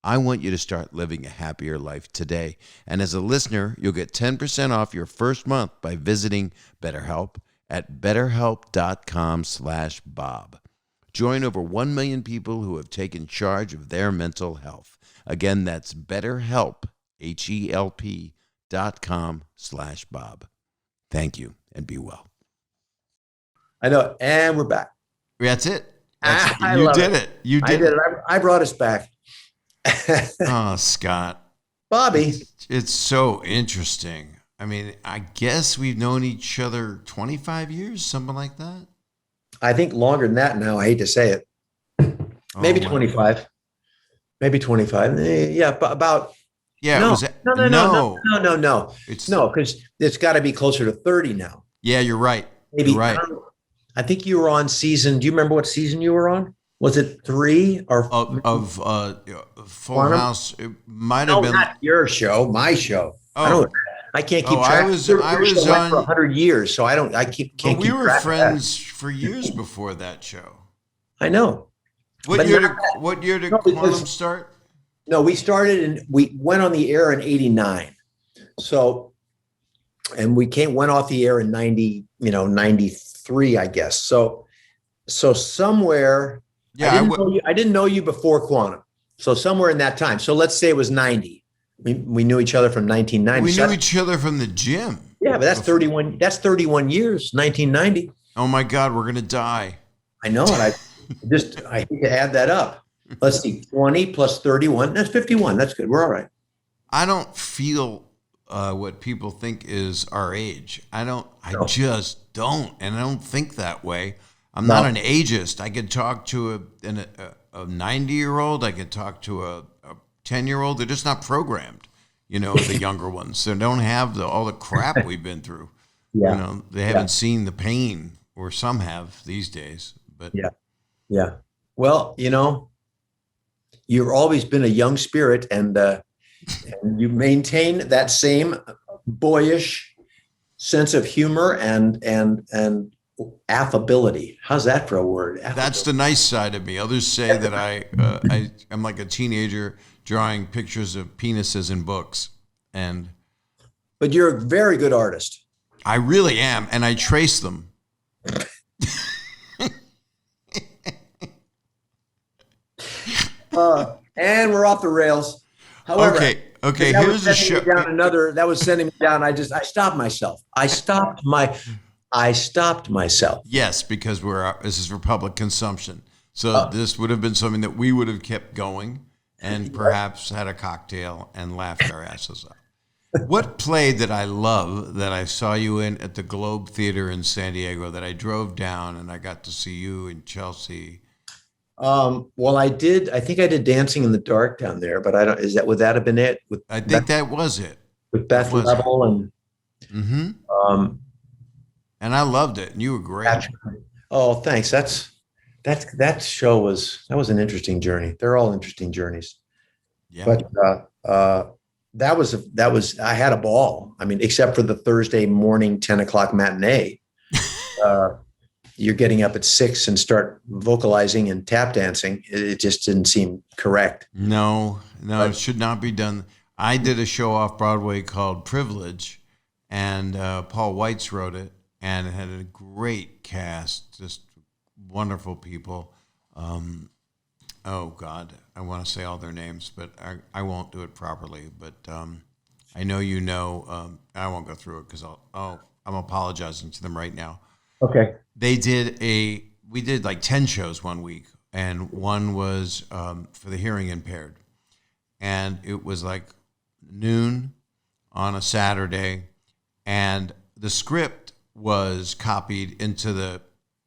A: I want you to start living a happier life today. And as a listener, you'll get 10% off your first month by visiting BetterHelp at betterhelp.com/Bob. Join over 1 million people who have taken charge of their mental health. Again, that's BetterHelp, HELP.com/Bob. Thank you, and be well.
B: I know, and we're back.
A: That's it.
B: You did it.
A: You did it.
B: I brought us back.
A: Oh, Scott.
B: Bobby.
A: It's so interesting. I mean, I guess we've known each other 25 years, something like that.
B: I think longer than that now. I hate to say it. Maybe 25. Maybe 25. Yeah, about.
A: Yeah.
B: No,
A: No.
B: Because it's got to be closer to 30 now.
A: Yeah, you're right.
B: Maybe.
A: You're right.
B: I think you were on season. Do you remember what season you were on? Was it 3 or
A: Full
B: Quantum?
A: House? It might have
B: No,
A: been.
B: not your show, my show. I don't.
A: Oh,
B: I can't keep
A: oh,
B: track.
A: I
B: Your show
A: was
B: went for
A: on.
B: 100 years, so I don't.
A: But
B: Can't
A: we
B: keep
A: were
B: track of that.
A: friends for years before that show.
B: I know,
A: What
B: but
A: year
B: not
A: did what year did
B: no
A: Quantum
B: because
A: start?
B: no, we started and we went on the air in '89. So, and we went off the air in 93, I guess. So somewhere
A: Yeah,
B: I didn't know you before Quantum. So somewhere in that time. So let's say it was 90. We knew each other from 1990.
A: we
B: So
A: knew each other from the gym.
B: yeah, but that's 31. That's 31 years, 1990.
A: Oh my God, we're gonna die.
B: I know it. I hate to add that up. Let's see, 20 plus 31. That's 51. That's good. We're all right.
A: I don't feel what people think is our age. I don't. I
B: No.
A: just don't, and I don't think that way. I'm
B: No.
A: not an ageist. I could talk to a 90-year-old. I could talk to a 10-year-old. They're just not programmed. The younger ones. They don't have all the crap we've been through.
B: Yeah.
A: They haven't seen the pain, or some have these days. But
B: Yeah. Yeah. Well, you've always been a young spirit, and you maintain that same boyish sense of humor and affability. How's that for a word?
A: that's the nice side of me. Others say that I'm like a teenager drawing pictures of penises in books, and
B: But you're a very good artist.
A: I really am, and I trace them.
B: And we're off the rails. However,
A: Okay.
B: that
A: Here's
B: was
A: a show.
B: sending me down that was sending me down. I stopped myself. I stopped myself.
A: Yes, because this is for public consumption. So this would have been something that we would have kept going, and perhaps had a cocktail and laughed our asses off. What play that I love that I saw you in at the Globe Theater in San Diego, that I drove down and I got to see you in Chelsea?
B: Well, I think I did Dancing in the Dark down there, but would that have been it?
A: I think that was it.
B: With Beth Level and
A: Mm-hmm. And I loved it, and you were great.
B: Patrick. Oh, thanks. That show was an interesting journey. They're all interesting journeys.
A: Yeah.
B: But that was I had a ball. I mean, except for the Thursday morning 10 o'clock matinee. You're getting up at 6 and start vocalizing and tap dancing. It just didn't seem correct.
A: No, it should not be done. I did a show off Broadway called Privilege, and Paul Weitz wrote it, and it had a great cast, just wonderful people. Oh God, I want to say all their names, but I won't do it properly. But I know I won't go through it because I'm apologizing to them right now.
B: Okay.
A: We did like 10 shows one week, and one was for the hearing impaired. And it was like noon on a Saturday, and the script was copied into the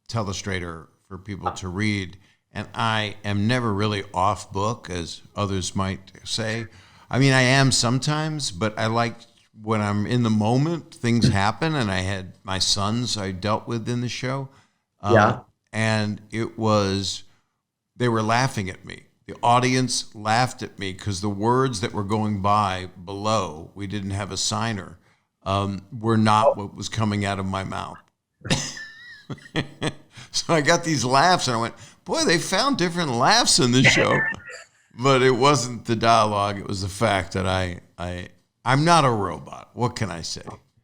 A: telestrator for people to read. And I am never really off book, as others might say. I mean, I am sometimes, but I like when I'm in the moment, things happen. And I had my sons I dealt with in the show. And they were laughing at me. The audience laughed at me because the words that were going by below, we didn't have a signer, were not what was coming out of my mouth. So I got these laughs, and I went, boy, they found different laughs in this show. But it wasn't the dialogue. It was the fact that I'm not a robot. What can I say?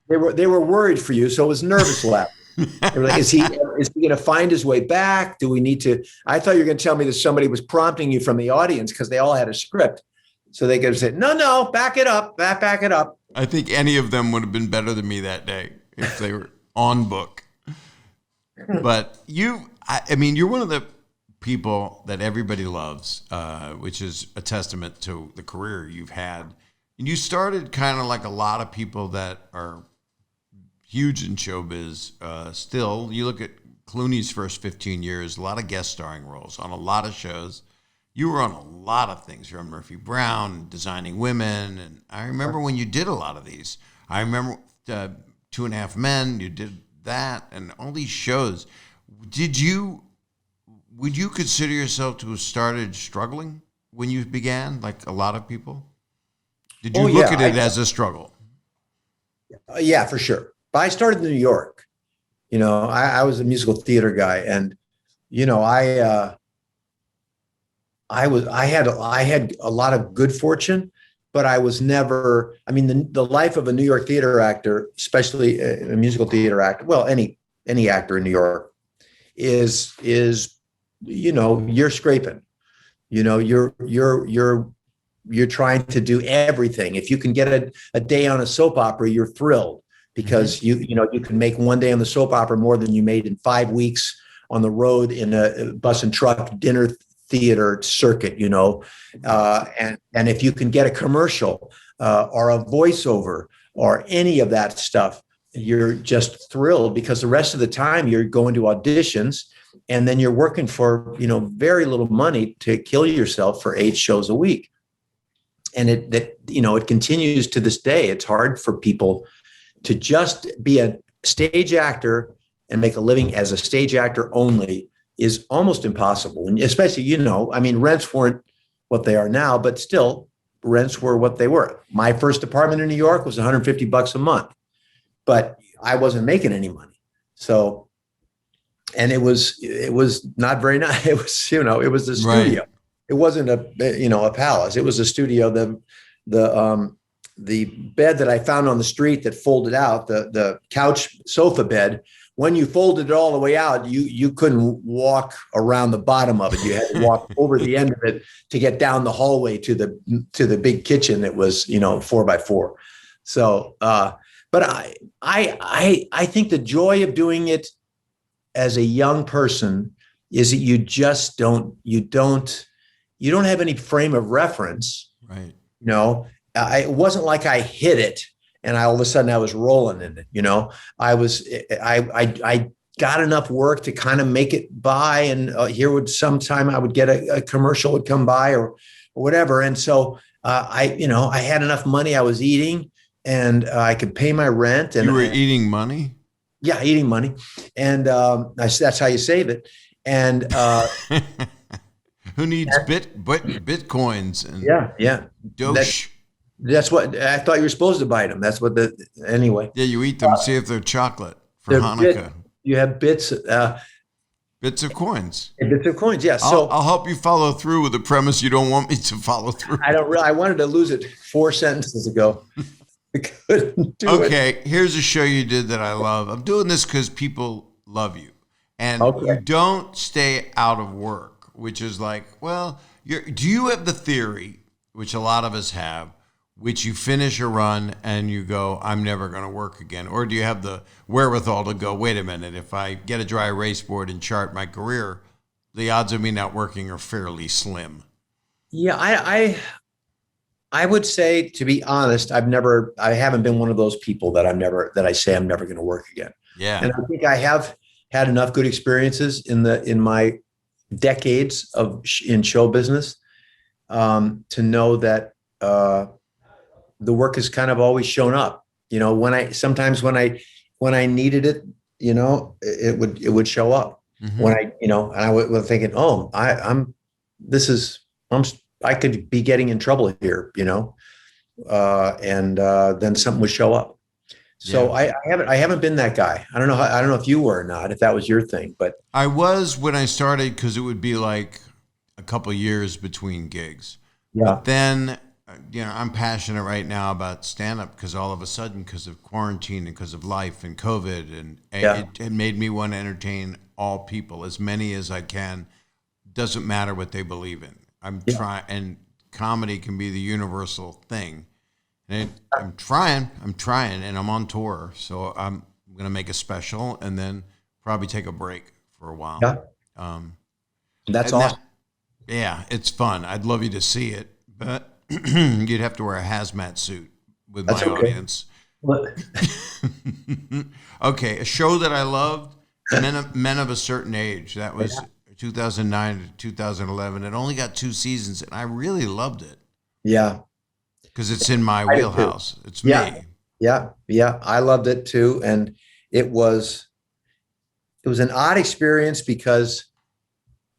B: They were worried for you, so it was nervous laughter. They were like, is he going to find his way back? Do we need to? I thought you were going to tell me that somebody was prompting you from the audience because they all had a script. So they could have said, no, back it up, back it up.
A: I think any of them would have been better than me that day if they were on book. But you're one of the people that everybody loves, which is a testament to the career you've had. And you started kind of like a lot of people that are huge in showbiz. Still, you look at Clooney's first 15 years, a lot of guest starring roles on a lot of shows. You were on a lot of things. You're on Murphy Brown, Designing Women. And I remember when you did a lot of these. I remember 2.5 Men, you did that, and all these shows. would you consider yourself to have started struggling when you began, like a lot of people? Did you look at it as a struggle?
B: Yeah, for sure. But I started in New York. I was a musical theater guy, and I had a lot of good fortune, but I was never. I mean, the life of a New York theater actor, especially a musical theater actor, well, any actor in New York, is you're scraping. You're trying to do everything. If you can get a day on a soap opera, you're thrilled, because you can make one day on the soap opera more than you made in 5 weeks on the road in a bus and truck dinner theater circuit, and if you can get a commercial or a voiceover or any of that stuff, you're just thrilled, because the rest of the time you're going to auditions, and then you're working for very little money to kill yourself for 8 shows a week. And it continues to this day. It's hard for people to just be a stage actor and make a living as a stage actor only is almost impossible. And especially, rents weren't what they are now, but still rents were what they were. My first apartment in New York was $150 a month, but I wasn't making any money. So, and it was not very nice. It was, it was a studio. Right. It wasn't a palace. It was a studio. The bed that I found on the street that folded out, the couch sofa bed, when you folded it all the way out, you couldn't walk around the bottom of it. You had to walk over the end of it to get down the hallway to the big kitchen that was 4x4. So, but I think the joy of doing it as a young person is that you just don't have any frame of reference.
A: Right.
B: It wasn't like I hit it and all of a sudden I was rolling in it. I got enough work to kind of make it by, and sometime I would get a commercial would come by or whatever. And so I had enough money. I was eating, and I could pay my rent. And
A: you were eating money?
B: Yeah, eating money. And that's how you save it. And
A: who needs bitcoins? And
B: yeah.
A: Doge.
B: That's what I thought you were supposed to buy them. That's what anyway.
A: Yeah, you eat them. See if they're chocolate for Hanukkah.
B: You have bits.
A: Bits of coins.
B: Bits of coins. Yeah. So
A: I'll help you follow through with the premise you don't want me to follow through.
B: I wanted to lose it 4 sentences ago. I couldn't do it.
A: Okay, here's a show you did that I love. I'm doing this because people love you, and you don't stay out of work, which is like, well, do you have the theory, which a lot of us have, which you finish a run and you go, I'm never going to work again? Or do you have the wherewithal to go, wait a minute, if I get a dry erase board and chart my career, the odds of me not working are fairly slim?
B: Yeah, I would say, to be honest, I haven't been one of those people that I say I'm never going to work again.
A: Yeah.
B: And I think I have had enough good experiences in my decades in show business to know that the work has kind of always shown up. When I needed it, it would show up. Mm-hmm. And I was thinking, oh, I could be getting in trouble here, and then something would show up. So yeah. I haven't been that guy. I don't know if you were or not, if that was your thing, but
A: I was when I started, because it would be like a couple of years between gigs. Yeah. But then, I'm passionate right now about stand-up because all of a sudden, because of quarantine and because of life and COVID, and it made me want to entertain all people, as many as I can. Doesn't matter what they believe in. I'm trying, and comedy can be the universal thing. And I'm trying, and I'm on tour. So I'm going to make a special and then probably take a break for a while.
B: Yeah. That's awesome.
A: It's fun. I'd love you to see it, but you'd have to wear a hazmat suit with my audience. Okay, a show that I loved, Men of a Certain Age. That was 2009 to 2011. It only got 2 seasons, and I really loved it.
B: Yeah.
A: Because it's in my wheelhouse. It's me.
B: Yeah. I loved it too. And it was an odd experience because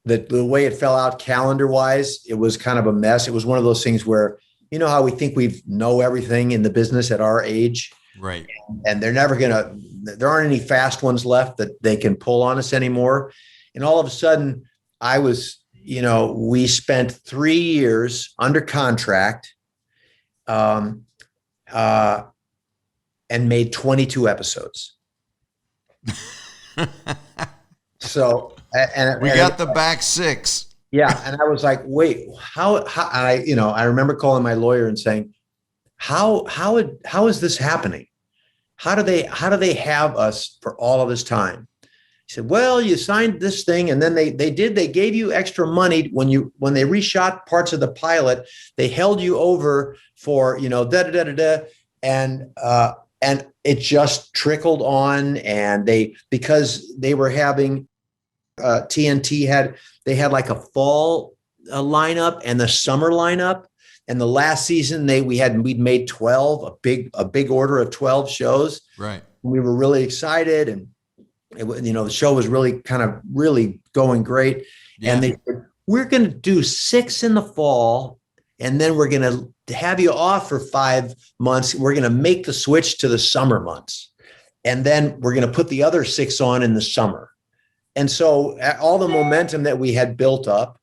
B: the way it fell out calendar wise, it was kind of a mess. It was one of those things where, you know how we think we know everything in the business at our age,
A: right?
B: And there aren't any fast ones left that they can pull on us anymore. And all of a sudden we spent 3 years under contract, and made 22 episodes. So,
A: we got the back 6.
B: Yeah. And I was like, wait, how I remember calling my lawyer and saying, how is this happening? How do they have us for all of this time? He said, well, you signed this thing, and then they gave you extra money when they reshot parts of the pilot. They held you over for, and it just trickled on. And because they were having TNT had like a fall lineup and the summer lineup. And the last season we'd made 12, a big order of 12 shows.
A: Right.
B: We were really excited, and the show was really going great. Yeah. And they said, we're going to do 6 in the fall, and then we're going to have you off for 5 months. We're going to make the switch to the summer months, and then we're going to put the other 6 on in the summer. And so all the momentum that we had built up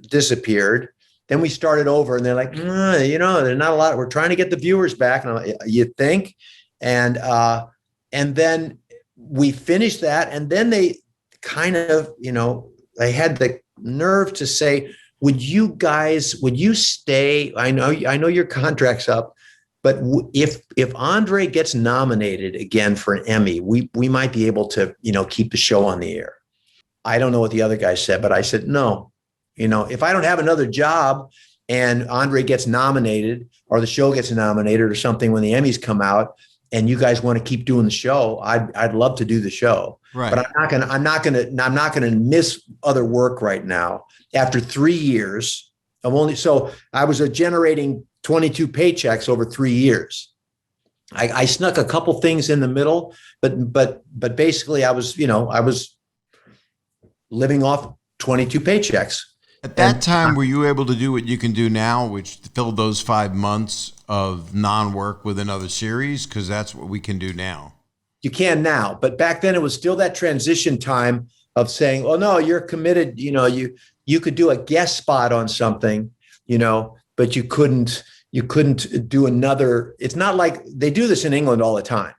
B: disappeared. Then we started over, and they're like, there's not a lot. We're trying to get the viewers back. And I'm like, you think? And then we finished that. And then they kind of, they had the nerve to say, would you stay? I know your contract's up, but if Andre gets nominated again for an Emmy, we might be able to, keep the show on the air. I don't know what the other guy said, but I said, no. If I don't have another job and Andre gets nominated, or the show gets nominated or something when the Emmys come out, and you guys want to keep doing the show, I'd love to do the show. Right. But I'm not gonna miss other work right now. After 3 years so I was generating 22 paychecks over 3 years. I snuck a couple things in the middle, but basically I was living off 22 paychecks.
A: At that time, were you able to do what you can do now, which filled those 5 months of non-work with another series? Because that's what we can do now.
B: You can now, but back then it was still that transition time of saying, "Oh no, you're committed." You could do a guest spot on something, but you couldn't do another. It's not like they do this in England all the time,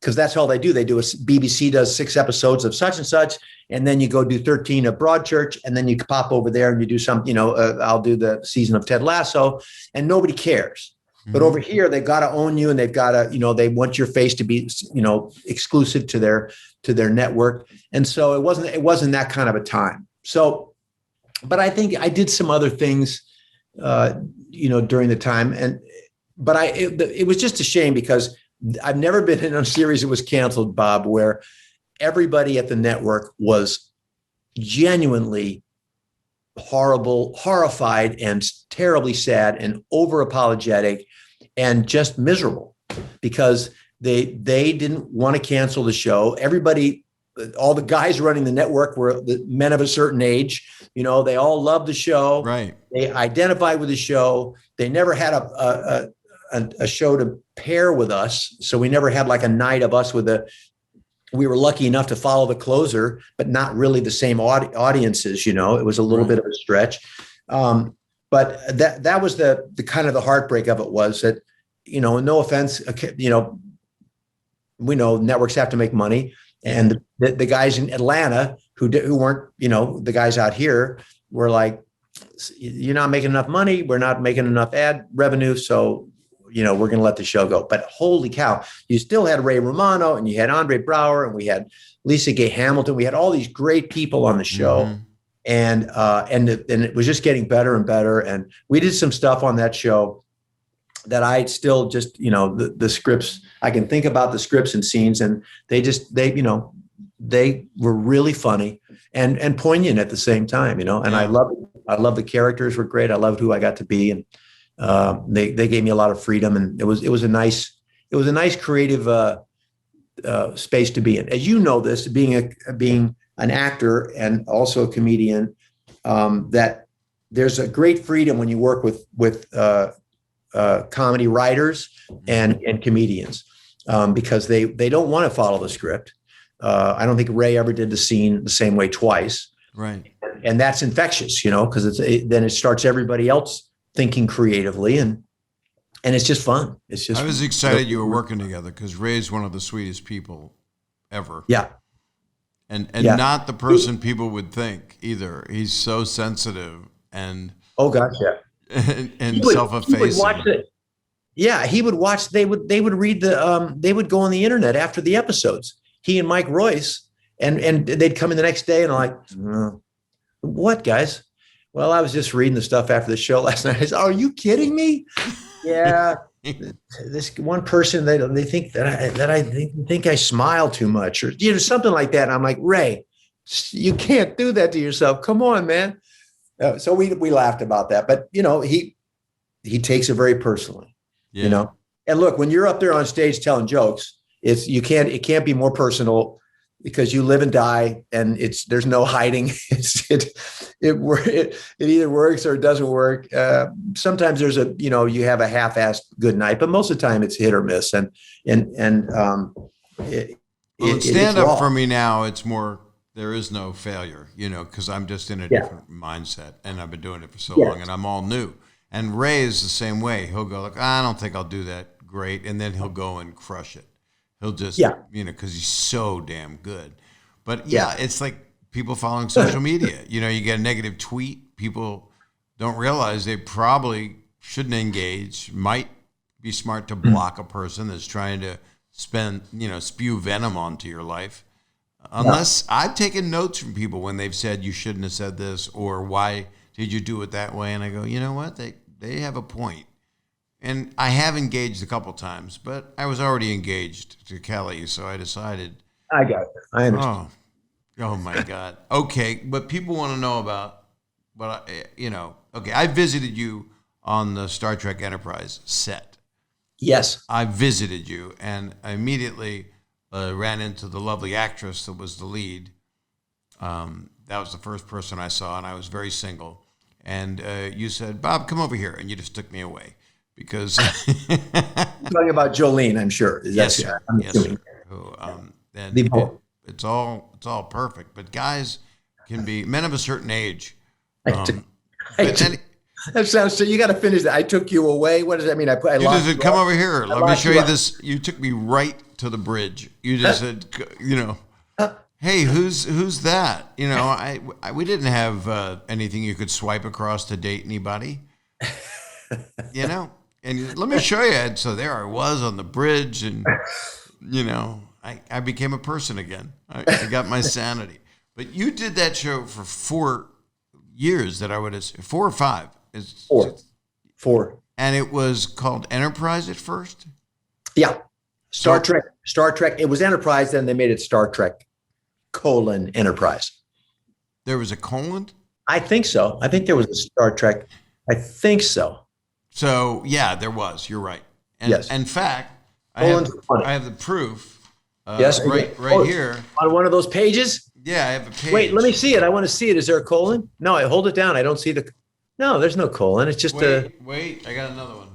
B: because that's all they do. BBC does 6 episodes of such and such, and then you go do 13 of Broadchurch, and then you pop over there and you do some, I'll do the season of Ted Lasso, and nobody cares. Mm-hmm. But over here, they've got to own you, and they've got to, they want your face to be, exclusive to their network. And so it wasn't that kind of a time. So, but I think I did some other things, during the time, but it was just a shame, because I've never been in a series that was canceled, Bob, where everybody at the network was genuinely horrified and terribly sad and over apologetic and just miserable, because they didn't want to cancel the show. Everybody, all the guys running the network were the men of a certain age. They all loved the show.
A: Right.
B: They identified with the show. They never had a show to pair with us. So we never had like a night of us we were lucky enough to follow the closer, but not really the same audiences, it was a little bit of a stretch. But that was the kind of the heartbreak of it, was that, no offense, we know networks have to make money, and the guys in Atlanta who weren't, the guys out here were like, you're not making enough money. We're not making enough ad revenue. So, we're going to let the show go. But holy cow, you still had Ray Romano, and you had Andre Brower, and we had Lisa Gay Hamilton. We had all these great people on the show. Mm-hmm. And it was just getting better and better. And we did some stuff on that show that I still just, the scripts, I can think about the scripts and scenes, and they were really funny and poignant at the same time, and I love the characters were great. I loved who I got to be. And they gave me a lot of freedom, and it was a nice creative space to be in. As you know, this being an actor and also a comedian, that there's a great freedom when you work with comedy writers and comedians, because they don't want to follow the script. I don't think Ray ever did the scene the same way twice.
A: Right.
B: And that's infectious, because then it starts everybody else thinking creatively, and it's just fun. It's just.
A: I was excited you were working together because Ray's one of the sweetest people ever.
B: Yeah.
A: And not the person people would think either. He's so sensitive and
B: oh gosh, yeah.
A: and self-effacing.
B: He would watch it. Yeah, he would watch. They would read the. They would go on the internet after the episodes. He and Mike Royce, and they'd come in the next day and like, what guys? Well, I was just reading the stuff after the show last night. I said, are you kidding me? Yeah. This one person, they think that I think I smile too much, or something like that. And I'm like, Ray, you can't do that to yourself. Come on, man. So we laughed about that, but he takes it very personally.
A: Yeah.
B: And look, when you're up there on stage telling jokes, it can't be more personal, because you live and die, and there's no hiding. It either works or it doesn't work. Sometimes there's you have a half-assed good night, but most of the time it's hit or miss. And
A: stand up for me now. It's more, there is no failure, because I'm just in a different mindset, and I've been doing it for so long, and I'm all new. And Ray is the same way. He'll go like, I don't think I'll do that great, and then he'll go and crush it. He'll just, because he's so damn good. But it's like people following social media. You get a negative tweet. People don't realize they probably shouldn't engage. Might be smart to block a person that's trying to spew venom onto your life. Unless I've taken notes from people when they've said you shouldn't have said this, or why did you do it that way? And I go, you know what? They have a point. And I have engaged a couple times, but I was already engaged to Kelly, so I decided.
B: I got it. I understand.
A: Oh my God. Okay, but people want to know about, okay, I visited you on the Star Trek Enterprise set.
B: Yes.
A: I visited you, and I immediately ran into the lovely actress that was the lead. That was the first person I saw, and I was very single. And you said, Bob, come over here, and you just took me away. Because
B: talking about Jolene, I'm sure.
A: Yes, sir. Who, it's all perfect. But guys can be men of a certain age.
B: That sounds so. You got to finish that. I took you away. What does that mean? I lost you.
A: Come over here. Let me show you this. You took me right to the bridge. You just said, hey, who's that? We didn't have anything you could swipe across to date anybody. And let me show you. And so there I was on the bridge, and, I became a person again. I got my sanity. But you did that show for 4 years that I would have said, 4 or 5.
B: Four.
A: And it was called Enterprise at first?
B: Yeah. Star Trek. It was Enterprise, then they made it Star Trek, Enterprise.
A: There was a colon?
B: I think so. I think there was a Star Trek. I think so.
A: So, yeah, there was. You're right. And,
B: yes.
A: In fact, I have the proof right here.
B: On one of those pages?
A: Yeah, I have a page.
B: Wait, let me see it. I want to see it. Is there a colon? No, I hold it down. I don't see No, there's no colon. It's just
A: Wait, I got another one.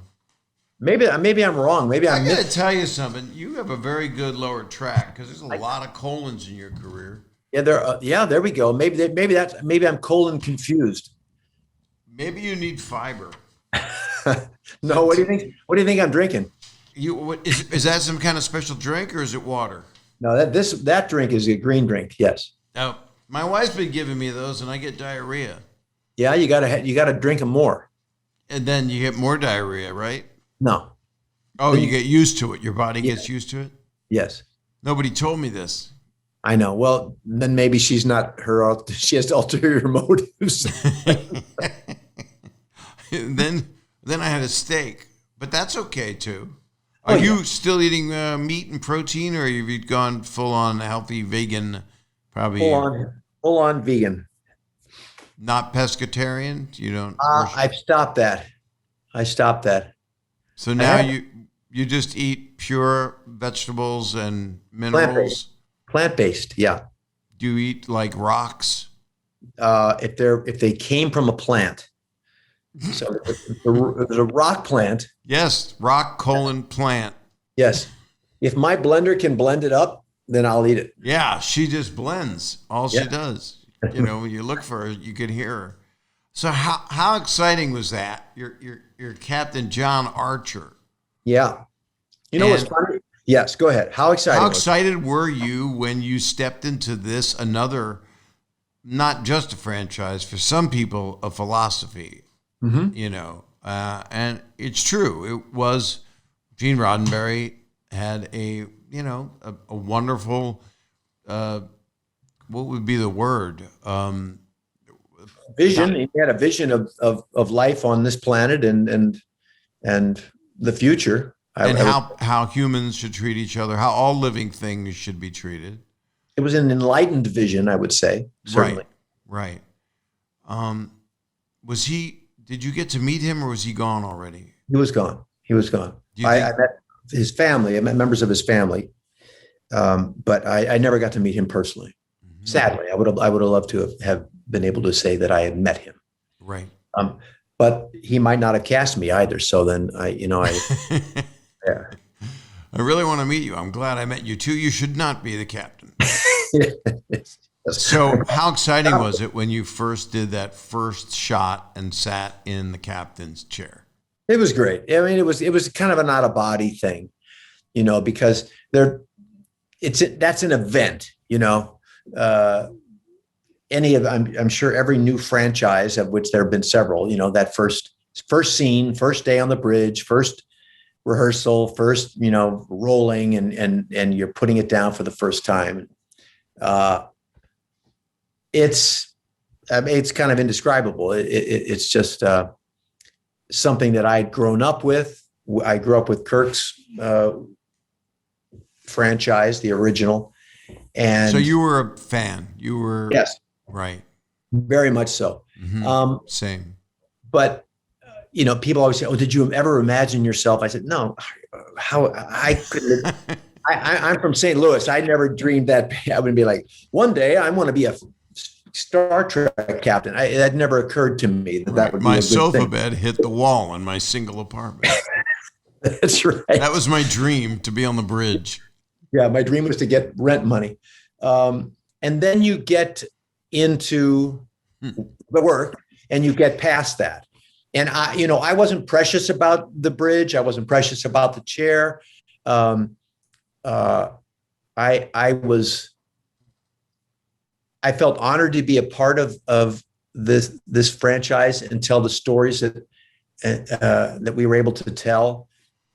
B: Maybe I'm wrong. Maybe
A: I got to tell you something. You have a very good lower track, because there's a lot of colons in your career.
B: Yeah, there we go. Maybe I'm colon confused.
A: Maybe you need fiber.
B: No, what do you think? What do you think I'm drinking?
A: Is that some kind of special drink, or is it water?
B: No, that drink is a green drink. Yes.
A: Now, my wife's been giving me those, and I get diarrhea.
B: Yeah, you gotta drink them more.
A: And then you get more diarrhea, right?
B: No.
A: Oh, you get used to it. Your body gets used to it. Yes. Nobody told me this.
B: I know. Well, then maybe she has ulterior motives.
A: Then I had a steak, but that's okay too. Are you still eating meat and protein, or have you gone full on healthy vegan? Probably
B: full on vegan.
A: Not pescatarian. You don't.
B: I've stopped that.
A: So now you just eat pure vegetables and minerals.
B: Plant-based. Yeah.
A: Do you eat like rocks?
B: if they came from a plant. So it was a rock plant.
A: Yes, rock plant.
B: Yes. If my blender can blend it up, then I'll eat it.
A: Yeah, she just blends. All she does. When you look for her, you can hear her. So how exciting was that? Your Captain John Archer.
B: Yeah. What's funny? Yes, go ahead. How excited
A: were you when you stepped into this, another, not just a franchise, for some people, a philosophy? Mm-hmm. And it's true. It was Gene Roddenberry had a wonderful, what would be the word?
B: Vision. He had a vision of life on this planet and the future.
A: How humans should treat each other, how all living things should be treated.
B: It was an enlightened vision, I would say. Certainly.
A: Right. Did you get to meet him, or was he gone already?
B: He was gone. I met his family. I met members of his family. But I never got to meet him personally. Mm-hmm. Sadly, I would have loved to have been able to say that I had met him.
A: Right.
B: But he might not have cast me either. So then yeah.
A: I really want to meet you. I'm glad I met you too. You should not be the captain. So how exciting was it when you first did that first shot and sat in the captain's chair?
B: It was great. I mean, it was kind of an out of body thing, because that's an event, I'm sure every new franchise, of which there have been several, that first scene, first day on the bridge, first rehearsal, first, rolling and you're putting it down for the first time. It's kind of indescribable. It's just something that I'd grown up with. I grew up with Kirk's franchise, the original. And
A: so you were a fan. You were.
B: Yes.
A: Right.
B: Very much so.
A: Mm-hmm. Same.
B: But, people always say, "Oh, did you ever imagine yourself?" I said, "No, how I couldn't." I'm from St. Louis. I never dreamed that I would be like, one day I want to be a Star Trek captain. That never occurred to me that would be
A: my sofa bed hit the wall in my single apartment.
B: That's right.
A: That was my dream, to be on the bridge.
B: Yeah, my dream was to get rent money. And then you get into the work and you get past that. And I wasn't precious about the bridge. I wasn't precious about the chair. I felt honored to be a part of this franchise and tell the stories that we were able to tell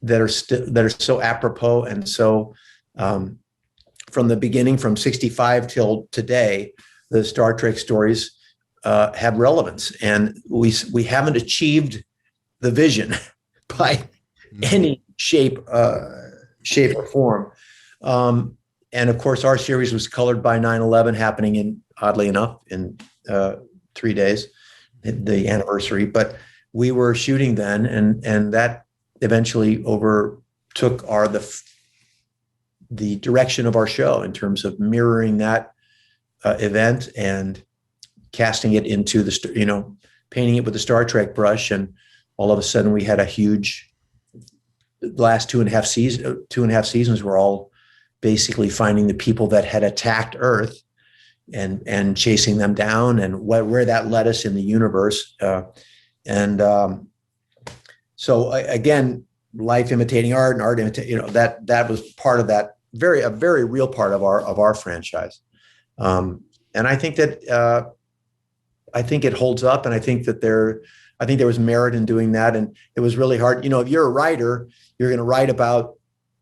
B: that are so apropos and so from the beginning, from 65 till today, the Star Trek stories have relevance, and we haven't achieved the vision by any shape or form. And of course, our series was colored by 9/11 happening oddly enough, in 3 days, the anniversary. But we were shooting then, and that eventually overtook the direction of our show in terms of mirroring that event and casting it into painting it with the Star Trek brush. And all of a sudden we had a huge, last 2.5 seasons were all basically finding the people that had attacked Earth and chasing them down, and where that led us in the universe. So again, life imitating art and art imitating, that was part of that, a very real part of our franchise. And I think that, I think it holds up, and I think there was merit in doing that. And it was really hard. If you're a writer, you're going to write about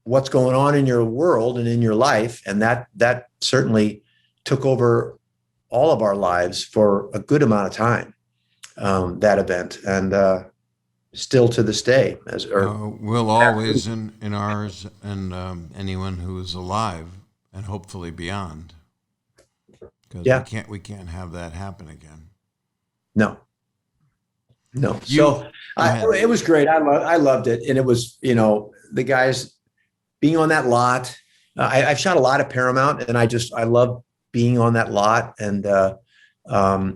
B: what's going on in your world and in your life. And that certainly took over all of our lives for a good amount of time, that event. And still to this day.
A: We'll always in ours, and anyone who is alive and hopefully beyond. Because we can't have that happen again. No.
B: So it was great. I loved it. And it was, the guys being on that lot. I've shot a lot of Paramount, and I love being on that lot. And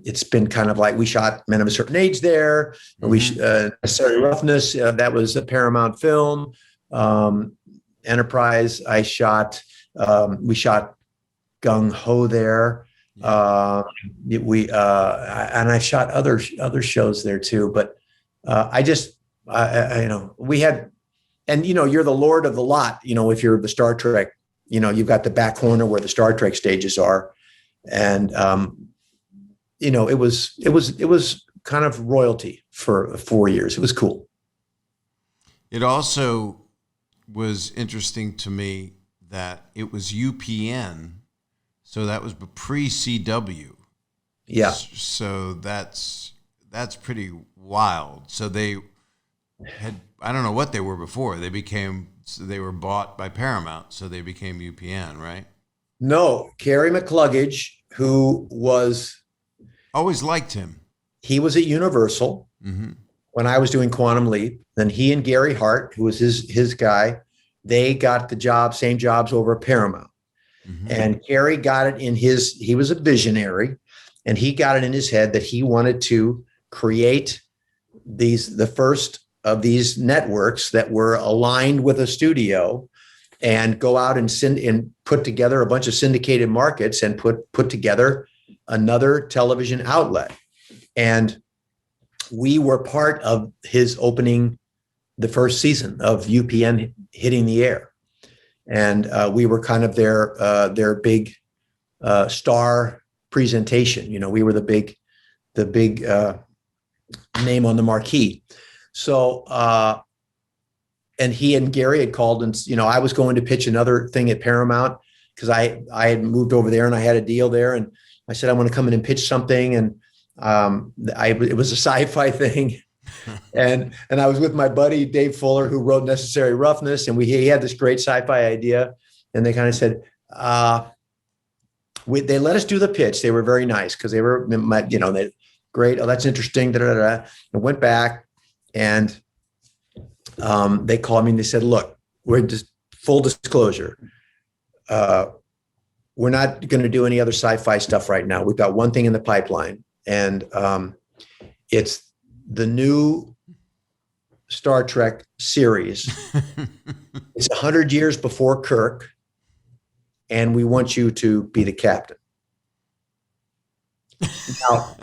B: It's been kind of like we shot Men of a Certain Age there. We Necessary Roughness, that was a Paramount film. Enterprise, we shot Gung Ho there. And I shot other shows there too. But we had, and you're the lord of the lot. If you're the Star Trek, you've got the back corner where the Star Trek stages are, and it was kind of royalty for 4 years. It was cool.
A: It also was interesting to me that it was UPN, so that was pre-CW.
B: Yeah.
A: So that's pretty wild. So they had, I don't know what they were before. They were bought by Paramount, so they became UPN, right?
B: No, Carey McCluggage, who was...
A: Always liked him.
B: He was at Universal when I was doing Quantum Leap. Then he and Gary Hart, who was his guy, they got the same jobs over at Paramount. And Carey got it he was a visionary, and he got it in his head that he wanted to create the first of these networks that were aligned with a studio, and go out and put together a bunch of syndicated markets and put together another television outlet. And we were part of his opening the first season of UPN hitting the air. And we were kind of their big star presentation. We were the big name on the marquee. So, and he and Gary had called, and I was going to pitch another thing at Paramount because I had moved over there and I had a deal there, and I said I want to come in and pitch something, and it was a sci-fi thing, and I was with my buddy Dave Fuller, who wrote Necessary Roughness, and he had this great sci-fi idea, and they kind of said they let us do the pitch. They were very nice because they were great. Oh, that's interesting. I went back, and they called me and they said, look, we're just full disclosure. We're not going to do any other sci-fi stuff right now. We've got one thing in the pipeline, and it's the new Star Trek series. It's 100 years before Kirk, and we want you to be the captain. Now,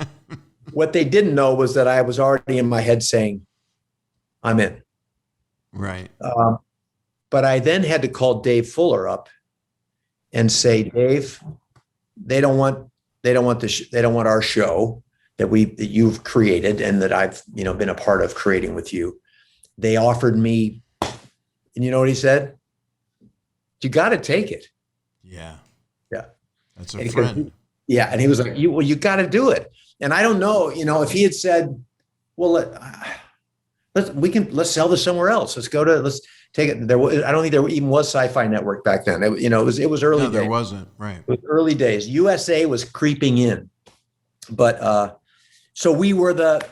B: what they didn't know was that I was already in my head saying, I'm in.
A: Right.
B: But I then had to call Dave Fuller up and say, Dave, they don't want our show that you've created and that I've been a part of creating with you. They offered me, and you know what he said? You got to take it.
A: Yeah.
B: Yeah.
A: That's a friend.
B: And he was like, you got to do it. And I don't know, if he had said, well, let's sell this somewhere else. Let's take it. I don't think there even was Sci-Fi Network back then. It was early days.
A: No, there wasn't. Right.
B: It was early days. USA was creeping in, but so we were the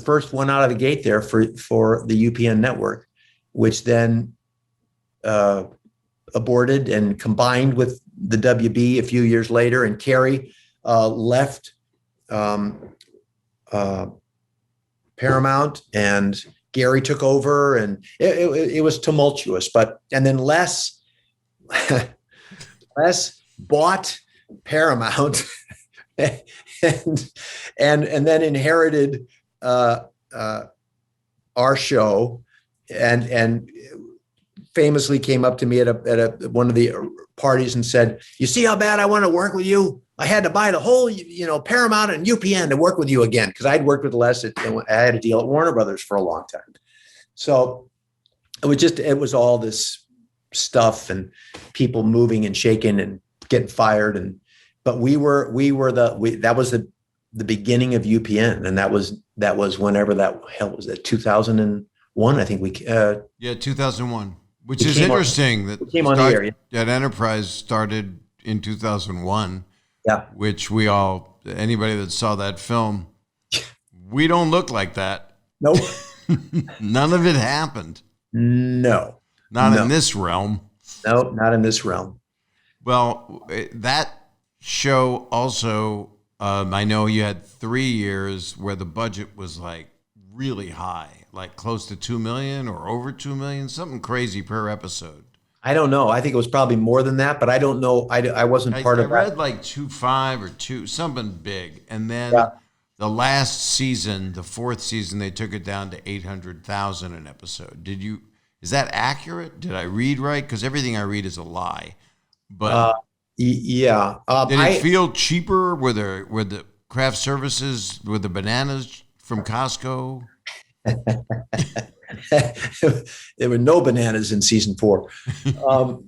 B: first one out of the gate there for the UPN network, which then aborted and combined with the WB a few years later. And Carey left Paramount, and Gary took over, and it was tumultuous. And then Les bought Paramount and then inherited our show, and famously came up to me at one of the parties and said, "You see how bad I want to work with you? I had to buy the whole, Paramount and UPN to work with you again," because I'd worked with Les. I had a deal at Warner Brothers for a long time. So it was all this stuff and people moving and shaking and getting fired. But that was the beginning of UPN. And that was whenever that hell was it, 2001, I think
A: 2001, which is interesting that Enterprise started in 2001.
B: Yeah.
A: Which anybody that saw that film, we don't look like that.
B: Nope.
A: None of it happened.
B: No.
A: Not in this realm.
B: No, not in this realm.
A: Well, that show also, I know you had 3 years where the budget was like really high, like close to 2 million or over 2 million, something crazy per episode.
B: I don't know. I think it was probably more than that, but I don't know. I wasn't part
A: I
B: of
A: read
B: that.
A: like 2.5 or two, something big. And
B: Yeah.
A: then the last season, the 4th season, they took it down to 800,000 an episode. Is that accurate? Did I read right? Because everything I read is a lie. But
B: Uh, yeah.
A: did it feel cheaper? Were the craft services, were the bananas from Costco?
B: There were no bananas in season 4. Um,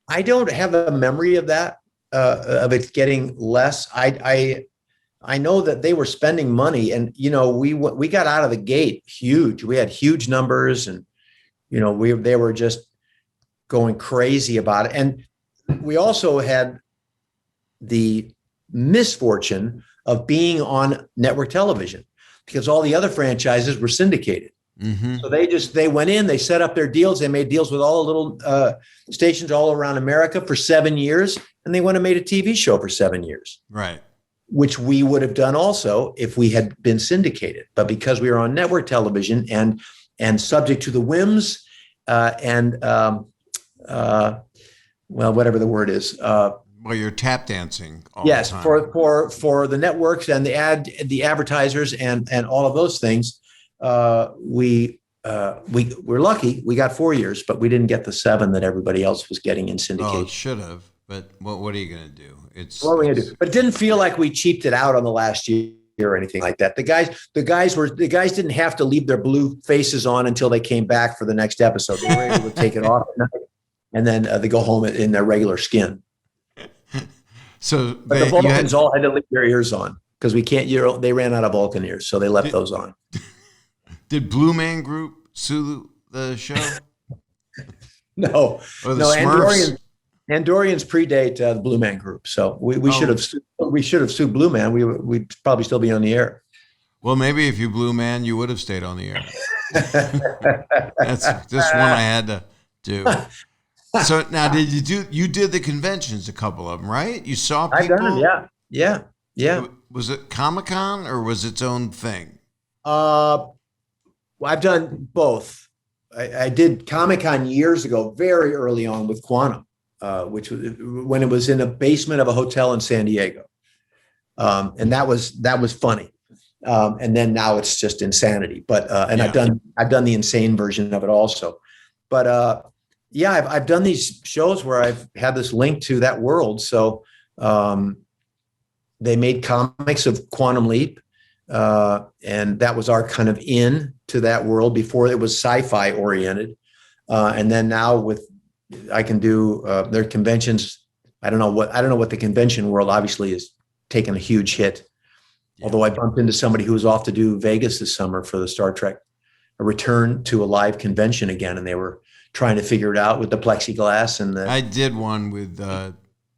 B: I don't have a memory of that, of it getting less. I know that they were spending money, and we got out of the gate huge. We had huge numbers, and they were just going crazy about it. And we also had the misfortune of being on network television because all the other franchises were syndicated.
A: Mm-hmm.
B: So they went in, they set up their deals. They made deals with all the little stations all around America for 7 years. And they went and made a TV show for 7 years.
A: Right.
B: Which we would have done also if we had been syndicated. But because we were on network television and subject to the whims whatever the word is.
A: Well, you're tap dancing all the
B: Yes,
A: time.
B: for the networks and the advertisers and all of those things. We were lucky. We got 4 years, but we didn't get the 7 that everybody else was getting in syndication.
A: Oh, it should have. But what are you going to do?
B: What are we gonna do? But it didn't feel like we cheaped it out on the last year or anything like that. The guys didn't have to leave their blue faces on until they came back for the next episode. They were able to take it off at night, and then they go home in their regular skin.
A: So,
B: but the Vulcans all had to leave their ears on because we can't. They ran out of Vulcan ears, so they left those on.
A: Did Blue Man Group sue the show?
B: No,
A: or the Smurfs?
B: Andorians predate the Blue Man Group, so we should have sued Blue Man. We'd probably still be on the air.
A: Well, maybe if you Blue Man, you would have stayed on the air. That's just one I had to do. So now, you did the conventions, a couple of them, right? You saw people.
B: I've done them, yeah.
A: Was it Comic-Con or was it its own thing?
B: Well, I've done both. I did Comic-Con years ago, very early on with Quantum, which was when it was in a basement of a hotel in San Diego, and that was funny. And then now it's just insanity. But I've done the insane version of it also. But I've done these shows where I've had this link to that world. So they made comics of Quantum Leap. And that was our kind of in to that world before it was sci-fi oriented. And then now I can do their conventions. I don't know what the convention world obviously is taking a huge hit. Yeah. Although I bumped into somebody who was off to do Vegas this summer for the Star Trek, a return to a live convention again. And they were trying to figure it out with the plexiglass I
A: did one with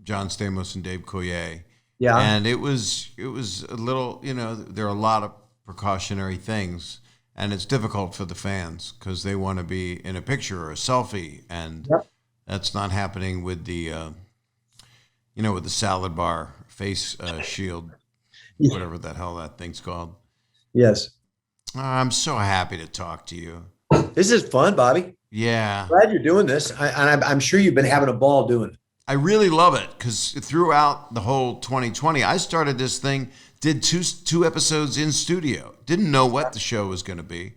A: John Stamos and Dave Coulier.
B: Yeah.
A: And it was a little, there are a lot of precautionary things, and it's difficult for the fans because they want to be in a picture or a selfie, and that's not happening with the, with the salad bar face shield, whatever the hell that thing's called.
B: Yes.
A: I'm so happy to talk to you.
B: This is fun, Bobby.
A: Yeah.
B: Glad you're doing this. And I'm sure you've been having a ball doing it.
A: I really love it because throughout the whole 2020, I started this thing, did two episodes in studio, didn't know what the show was going to be,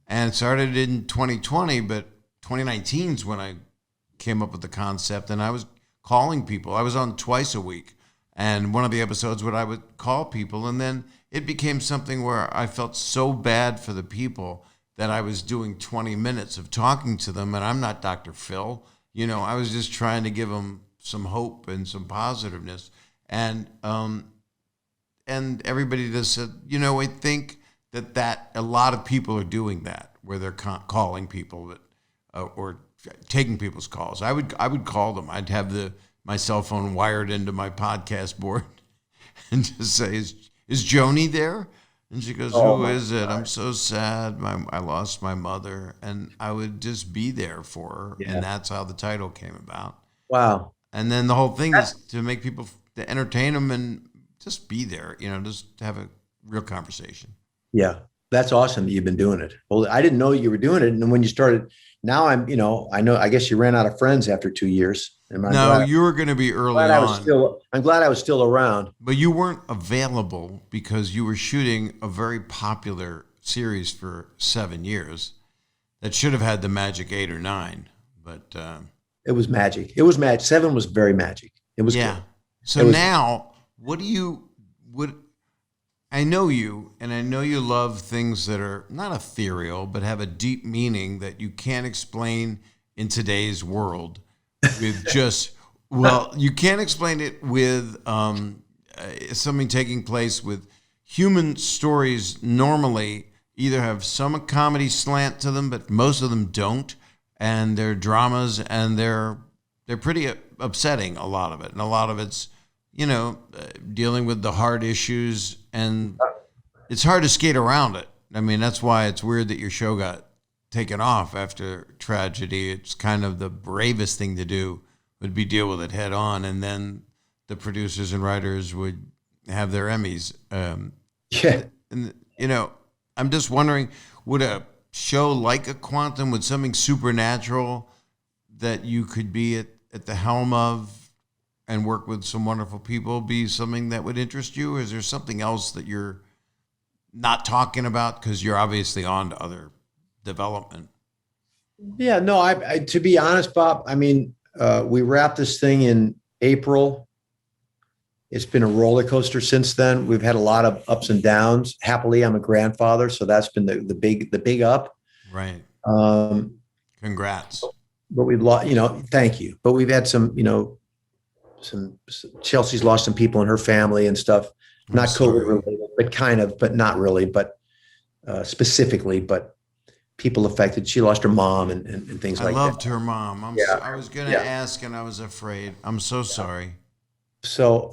A: and started in 2020, but 2019 is when I came up with the concept, and I was calling people. I was on twice a week, and one of the episodes where I would call people, and then it became something where I felt so bad for the people that I was doing 20 minutes of talking to them, and I'm not Dr. Phil. I was just trying to give them some hope and some positiveness. And everybody just said, I think that a lot of people are doing that, where they're calling people or taking people's calls. I would call them. I'd have my cell phone wired into my podcast board and just say, is Joni there? And she goes, who is it? I'm so sad. I lost my mother. And I would just be there for her. Yeah. And that's how the title came about.
B: Wow.
A: And then the whole thing is to make people to entertain them and just be there, just have a real conversation.
B: Yeah. That's awesome that you've been doing it. Well, I didn't know you were doing it. And when you started, now I guess you ran out of friends after 2 years.
A: You were going to be early on.
B: I'm glad I was still around.
A: But you weren't available because you were shooting a very popular series for 7 years that should have had the magic 8 or 9. But
B: it was magic. It was magic. 7 was very magic. It was good.
A: So now, I know you, and I know you love things that are not ethereal, but have a deep meaning that you can't explain in today's world with just, you can't explain it with something taking place with human stories normally either have some comedy slant to them, but most of them don't. And they're dramas, and they're pretty upsetting, a lot of it. And a lot of it's, dealing with the hard issues, and it's hard to skate around it. I mean, that's why it's weird that your show got taken off after tragedy. It's kind of the bravest thing to do would be deal with it head on, and then the producers and writers would have their Emmys. And, I'm just wondering, would a show like a Quantum, would something supernatural that you could be at the helm of and work with some wonderful people be something that would interest you? Or is there something else that you're not talking about because you're obviously on to other development?
B: Yeah, no, I to be honest, Bob, I mean, we wrapped this thing in April. It's been a roller coaster since then. We've had a lot of ups and downs. Happily, I'm a grandfather, so that's been the big up.
A: Right. Congrats.
B: But we've lost, thank you. But we've had some Chelsea's lost some people in her family and stuff, not COVID related, but kind of, but not really, but specifically, but people affected. She lost her mom and things like that.
A: I loved her mom. I was going to ask, and I was afraid. I'm so sorry.
B: So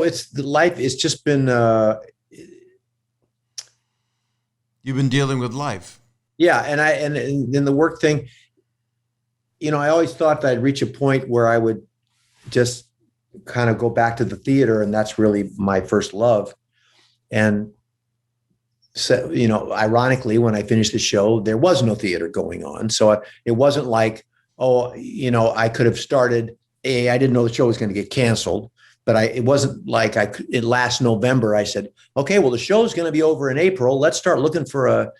B: it's the life. It's just been.
A: You've been dealing with life.
B: Yeah, and in the work thing, I always thought that I'd reach a point where I would just kind of go back to the theater, and that's really my first love. And so, ironically, when I finished the show, there was no theater going on. So it wasn't like, I could have started. I didn't know the show was going to get canceled, but it wasn't like last November, I said, okay, well, the show's going to be over in April. Let's start looking for a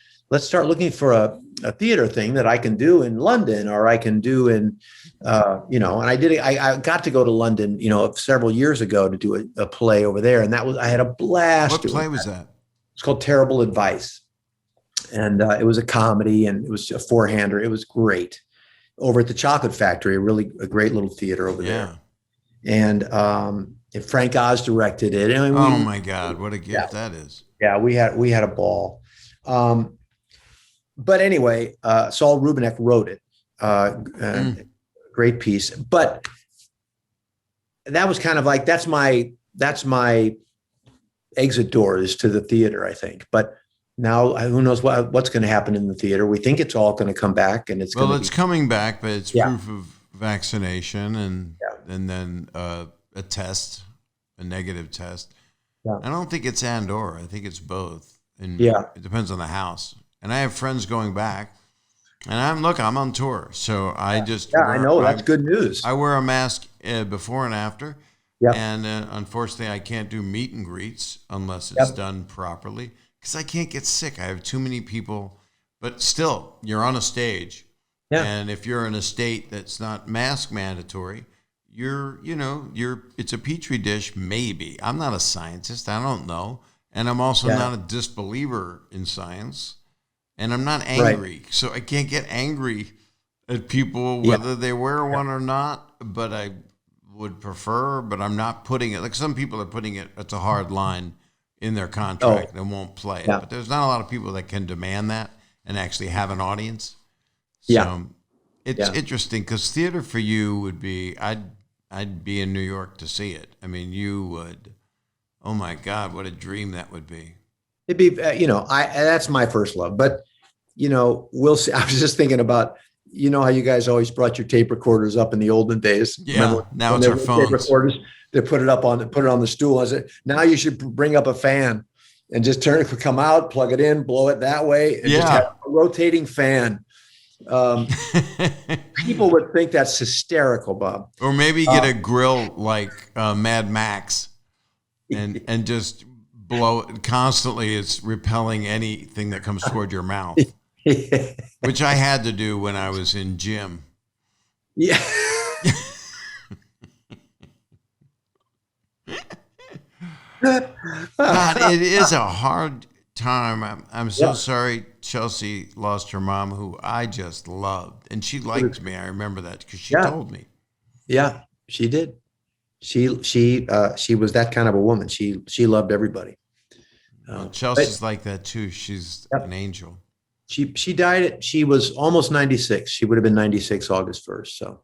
B: theater thing that I can do in London, or I can do in, and I did it. I got to go to London, several years ago to do a play over there. And I had a blast.
A: What play was that?
B: It's called Terrible Advice. And it was a comedy, and it was a four-hander. It was great. Over at the Chocolate Factory, a great little theater over there. And Frank Oz directed it. And
A: oh my God, what a gift that is.
B: Yeah, we had a ball. But anyway, Saul Rubinek wrote it. Great piece. But that was kind of like, that's my exit door is to the theater, I think. But now who knows what's going to happen in the theater. We think it's all going to come back, and it's
A: coming back, but it's proof of vaccination and then a test, a negative test. Yeah. I don't think it's and or. I think it's both. And it depends on the house. And I have friends going back, and I'm on tour, so I just
B: I know that's good news.
A: I wear a mask before and after. Yep. And unfortunately, I can't do meet and greets unless it's done properly. Because I can't get sick. I have too many people, but still, you're on a stage. Yeah. And if you're in a state that's not mask mandatory, it's a petri dish, maybe. I'm not a scientist. I don't know. And I'm also not a disbeliever in science. And I'm not angry. Right. So I can't get angry at people, whether they wear one or not, but I would prefer, but I'm not putting it, like some people are putting it, it's a hard line in their contract and won't play it. But there's not a lot of people that can demand that and actually have an audience. So it's interesting because theater for you would be, I'd be in New York to see it. I mean, you would, oh my God, what a dream that would be.
B: It'd be, that's my first love, but we'll see. I was just thinking about, you know how you guys always brought your tape recorders up in the olden days.
A: Yeah.
B: Remember,
A: now it's our phones.
B: tape recorders, they put it on the stool. I said, now you should bring up a fan and just come out, plug it in, blow it that way, and just have a rotating fan. People would think that's hysterical, Bob.
A: Or maybe get a grill like Mad Max and just blow it constantly. It's repelling anything that comes toward your mouth, which I had to do when I was in gym.
B: Yeah.
A: God, it is a hard time. I'm so sorry Chelsea lost her mom, who I just loved. And she liked me. I remember that because she told me.
B: Yeah, she did. She was that kind of a woman. She loved everybody.
A: Chelsea's like that too. She's an angel.
B: She died she was almost 96. She would have been 96 August 1st. So.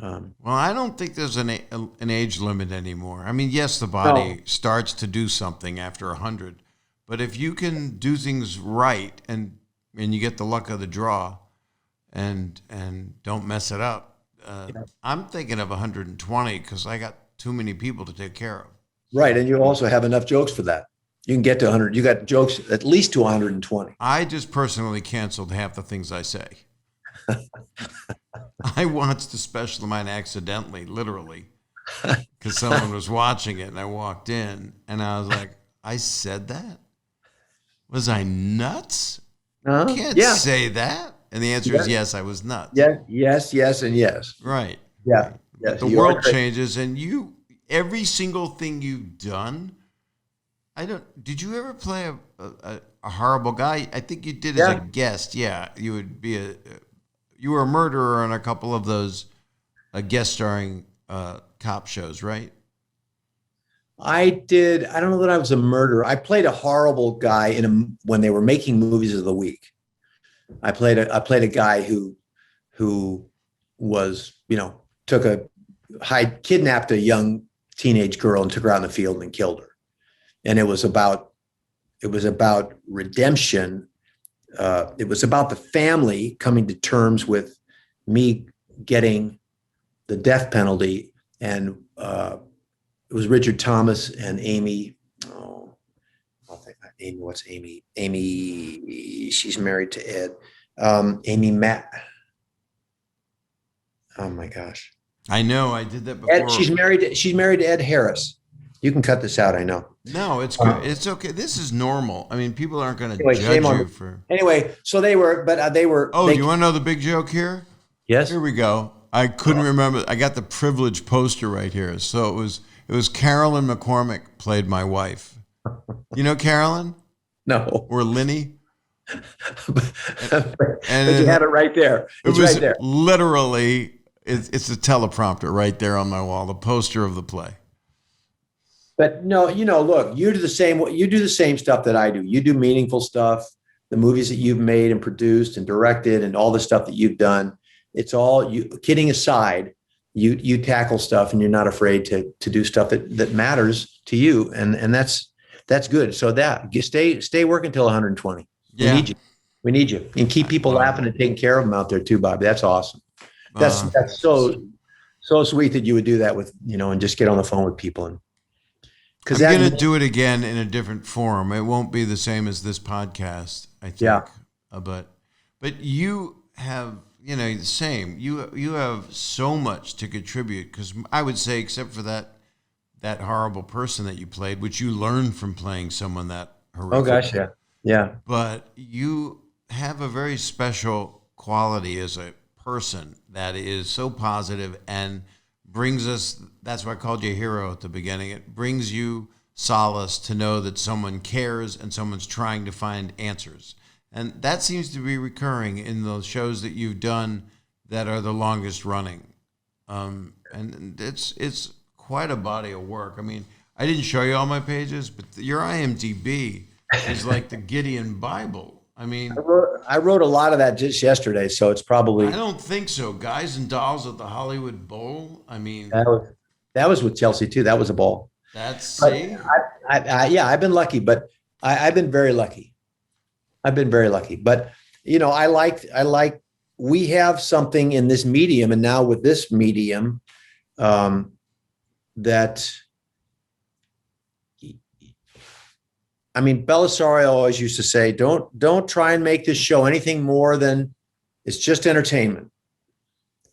A: Well, I don't think there's an age limit anymore. I mean, yes, the body starts to do something after 100, but if you can do things right and you get the luck of the draw, and don't mess it up, I'm thinking of 120 because I got too many people to take care of.
B: Right, and you also have enough jokes for that. You can get to 100. You got jokes at least to 120.
A: I just personally canceled half the things I say. I watched a special of mine accidentally, literally, because someone was watching it, and I walked in, and I was like, I said that? Was I nuts? You can't say that. And the answer is yes, I was nuts.
B: Yes, and yes.
A: Right.
B: Yeah.
A: But the world changes, and every single thing you've done, did you ever play a horrible guy? I think you did as a guest. Yeah, you would be you were a murderer on a couple of those guest starring cop shows, right?
B: I did. I don't know that I was a murderer. I played a horrible guy when they were making movies of the week. I played a guy who was, kidnapped a young teenage girl and took her out in the field and killed her. And it was about redemption. It was about the family coming to terms with me getting the death penalty. And it was Richard Thomas and Amy. Amy, what's Amy? Amy, she's married to Ed. Amy Matt. Oh my gosh.
A: I know. I did that before.
B: Ed, she's married to Ed Harris. You can cut this out, I know.
A: No, it's good. It's okay. This is normal. I mean, people aren't going to judge you for.
B: Anyway, so they were.
A: Oh, you want to know the big joke here?
B: Yes.
A: Here we go. I couldn't remember. I got the privileged poster right here. So it was Carolyn McCormick played my wife. You know Carolyn?
B: No.
A: Or Linny?
B: but you have it right there. It's right there.
A: Literally, it's a teleprompter right there on my wall, the poster of the play.
B: But no, look, you do the same stuff that I do. You do meaningful stuff, the movies that you've made and produced and directed and all the stuff that you've done. It's all you, kidding aside, you tackle stuff and you're not afraid to do stuff that matters to you. And that's good. So stay working until 120.
A: Yeah.
B: We need you. And keep people laughing and taking care of them out there too, Bobby. That's awesome. That's so sweet that you would do that with, and just get on the phone with people. And
A: I'm going to do it again in a different form. It won't be the same as this podcast, I think.
B: Yeah.
A: But you have, the same. You have so much to contribute because I would say, except for that horrible person that you played, which you learned from playing someone that horrific.
B: Oh gosh, yeah. Yeah.
A: But you have a very special quality as a person that is so positive and brings us, that's why I called you a hero at the beginning. It brings you solace to know that someone cares and someone's trying to find answers. And that seems to be recurring in those shows that you've done that are the longest running. And it's quite a body of work. I mean, I didn't show you all my pages, but your IMDb is like the Gideon Bible. I mean,
B: I wrote a lot of that just yesterday, so it's probably.
A: I don't think so. Guys and Dolls at the Hollywood Bowl. I mean,
B: that was with Chelsea too. That was a ball. I've been lucky, but I've been very lucky. But I like we have something in this medium, and now with this medium, that, I mean, Belisario always used to say, don't try and make this show anything more than it's just entertainment.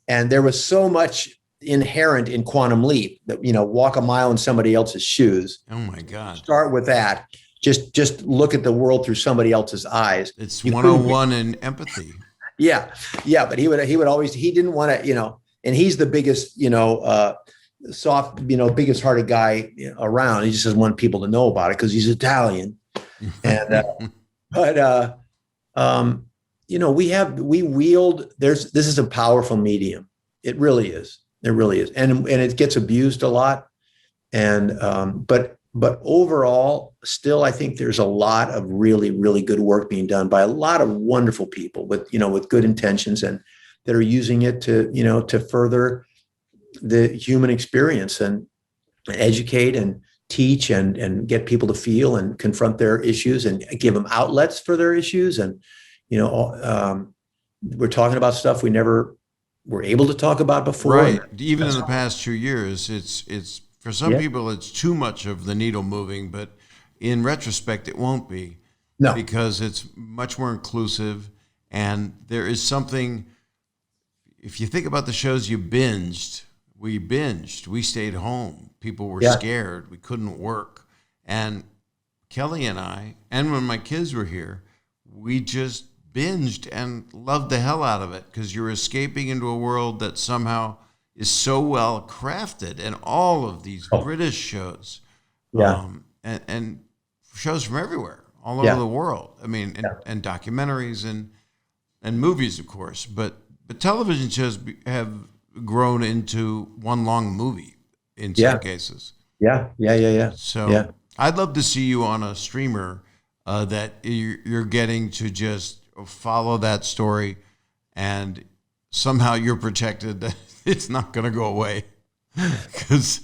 B: And there was so much inherent in Quantum Leap that, walk a mile in somebody else's shoes.
A: Oh my God.
B: Start with that. Just look at the world through somebody else's eyes.
A: It's 101 in empathy.
B: Yeah. Yeah. But he would always, he didn't want to, and he's the biggest, soft, biggest hearted guy around. He just doesn't want people to know about it because he's Italian. And, we wield, this is a powerful medium. It really is. It really is. And it gets abused a lot. And, but overall, still, I think there's a lot of really, really good work being done by a lot of wonderful people with good intentions and that are using it to further the human experience and educate and teach and get people to feel and confront their issues and give them outlets for their issues. And, we're talking about stuff we never were able to talk about before.
A: Right. Even in the past 2 years, it's for some people, it's too much of the needle moving, but in retrospect, it won't be.
B: No.
A: Because it's much more inclusive. And there is something, if you think about the shows you binged, we stayed home. People were scared. We couldn't work. And Kelly and I, and when my kids were here, we just binged and loved the hell out of it because you're escaping into a world that somehow is so well crafted. And all of these British shows and shows from everywhere, all over the world. I mean, and documentaries and movies, of course. But television shows have grown into one long movie in some cases. Yeah. So I'd love to see you on a streamer that you're getting to just follow that story and somehow you're protected that it's not going to go away. Because,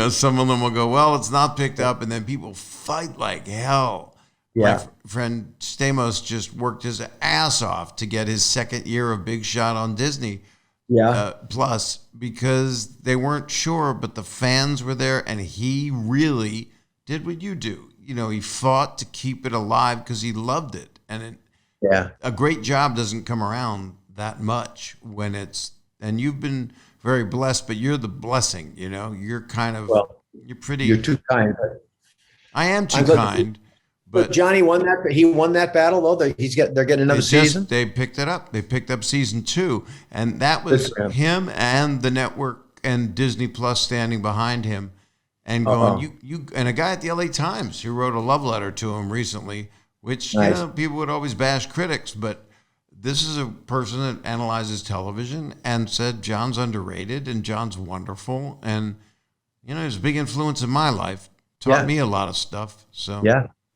A: some of them will go, well, it's not picked up. And then people fight like hell. Yeah. My friend Stamos just worked his ass off to get his second year of Big Shot on Disney Plus because they weren't sure, but the fans were there and he really did what you do. He fought to keep it alive because he loved it. And a great job doesn't come around that much when and you've been very blessed, but you're the blessing, you're kind of, you're
B: too kind.
A: I am too kind.
B: But Johnny won that. He won that battle, though. They're getting another season.
A: They picked it up. They picked up season 2, and that was him and the network and Disney Plus standing behind him and going. You and a guy at the LA Times who wrote a love letter to him recently, which people would always bash critics, but this is a person that analyzes television and said John's underrated and John's wonderful, and he's a big influence in my life. Taught me a lot of stuff. So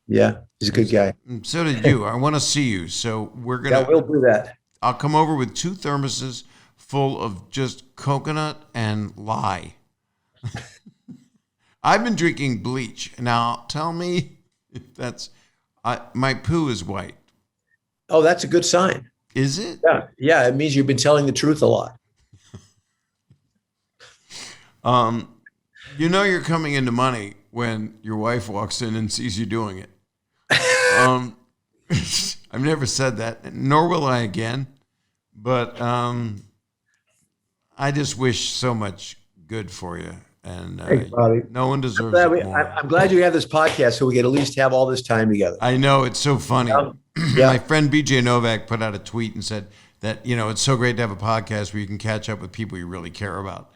B: Yeah, he's a good guy.
A: So did you. I want to see you. So we're going to...
B: Yeah, we'll do that.
A: I'll come over with 2 thermoses full of just coconut and lye. I've been drinking bleach. Now, tell me if that's... my poo is white.
B: Oh, that's a good sign.
A: Is it?
B: Yeah, it means you've been telling the truth a lot.
A: You're coming into money when your wife walks in and sees you doing it. I've never said that, nor will I again. But I just wish so much good for you. And
B: thanks, Bobby.
A: No one deserves it more.
B: I'm glad you have this podcast so we can at least have all this time together.
A: I know. It's so funny. My friend BJ Novak put out a tweet and said that, it's so great to have a podcast where you can catch up with people you really care about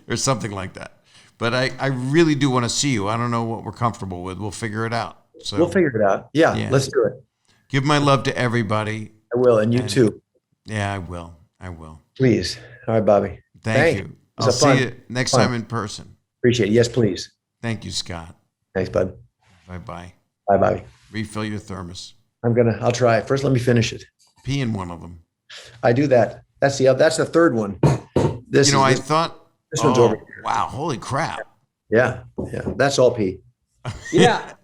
A: or something like that. But I really do want to see you. I don't know what we're comfortable with. We'll figure it out. So
B: we'll figure it out. Yeah, let's do it.
A: Give my love to everybody.
B: I will, and you too.
A: Yeah, I will.
B: Please. All right, Bobby.
A: Thank you. I'll see you next time in person.
B: Appreciate it. Yes, please.
A: Thank you, Scott.
B: Thanks, bud.
A: Bye-bye.
B: Bye, Bobby.
A: Refill your thermos.
B: I'll try. First, let me finish it.
A: Pee in one of them.
B: I do that. That's the third one. This one's over here.
A: Wow, holy crap.
B: Yeah. That's all pee. Yeah.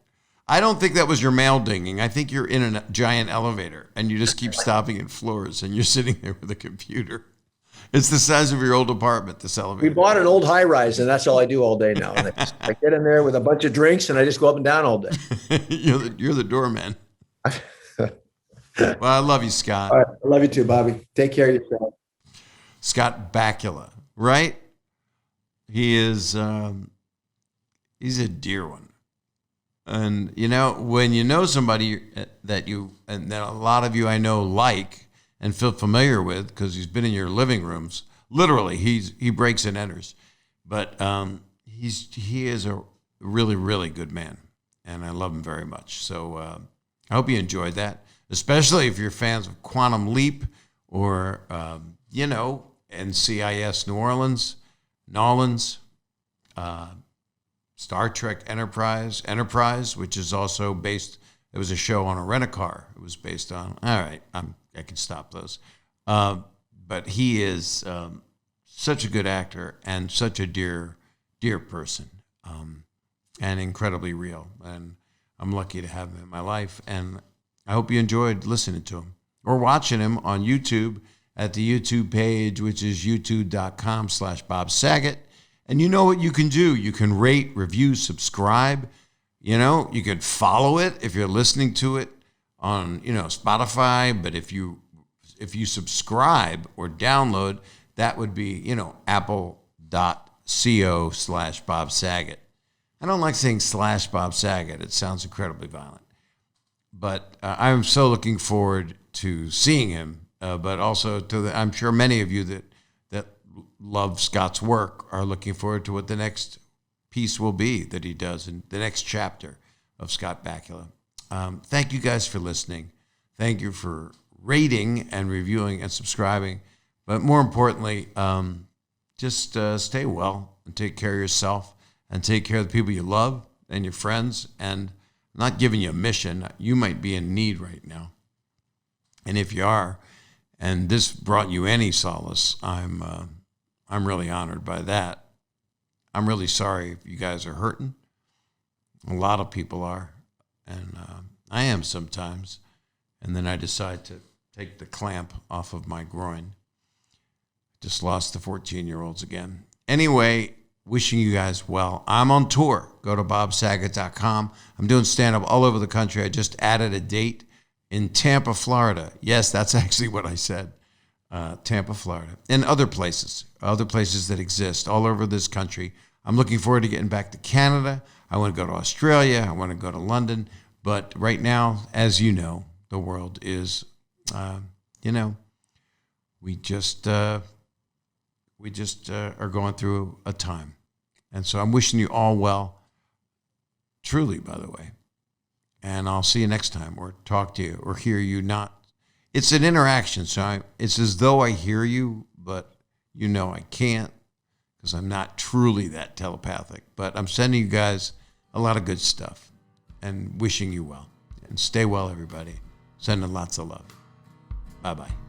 A: I don't think that was your mail dinging. I think you're in a giant elevator and you just keep stopping at floors and you're sitting there with a computer. It's the size of your old apartment, this elevator.
B: We bought an old high rise, and that's all I do all day now. And I get in there with a bunch of drinks, and I just go up and down all day.
A: You're the doorman. Well, I love you, Scott.
B: All right, I love you too, Bobby. Take care of yourself.
A: Scott Bakula, right? He is, he's a dear one. And, when you know somebody that and that a lot of you I know like and feel familiar with because he's been in your living rooms, literally, he breaks and enters. But he is a really, really good man, and I love him very much. So I hope you enjoyed that, especially if you're fans of Quantum Leap or, NCIS New Orleans, Nolans, Star Trek Enterprise, which is also based, it was a show on a rent-a-car. It was based on, all right, I can stop those. But he is such a good actor and such a dear, dear person, and incredibly real. And I'm lucky to have him in my life. And I hope you enjoyed listening to him or watching him on YouTube at the YouTube page, which is youtube.com/Bob Saget. And you know what you can do. You can rate, review, subscribe. You can follow it if you're listening to it on, Spotify. But if you subscribe or download, that would be, apple.co/Bob Saget. I don't like saying /Bob Saget. It sounds incredibly violent. But I'm so looking forward to seeing him. But also I'm sure many of you that love Scott's work are looking forward to what the next piece will be that he does in the next chapter of Scott Bakula. Thank you guys for listening. Thank you for rating and reviewing and subscribing. But more importantly, just stay well and take care of yourself and take care of the people you love and your friends. And I'm not giving you a mission. You might be in need right now. And if you are, and this brought you any solace, I'm really honored by that. I'm really sorry if you guys are hurting. A lot of people are, and I am sometimes. And then I decide to take the clamp off of my groin. Just lost the 14-year-olds again. Anyway, wishing you guys well. I'm on tour. Go to bobsaget.com. I'm doing stand-up all over the country. I just added a date in Tampa, Florida. Yes, that's actually what I said. Tampa, Florida, and other places that exist all over this country. I'm looking forward to getting back to Canada. I want to go to Australia. I want to go to London. But right now, as you know, the world is, we just are going through a time. And so I'm wishing you all well, truly, by the way. And I'll see you next time or talk to you or hear you not. It's an interaction, so it's as though I hear you, but I can't because I'm not truly that telepathic. But I'm sending you guys a lot of good stuff and wishing you well. And stay well, everybody. Sending lots of love. Bye-bye.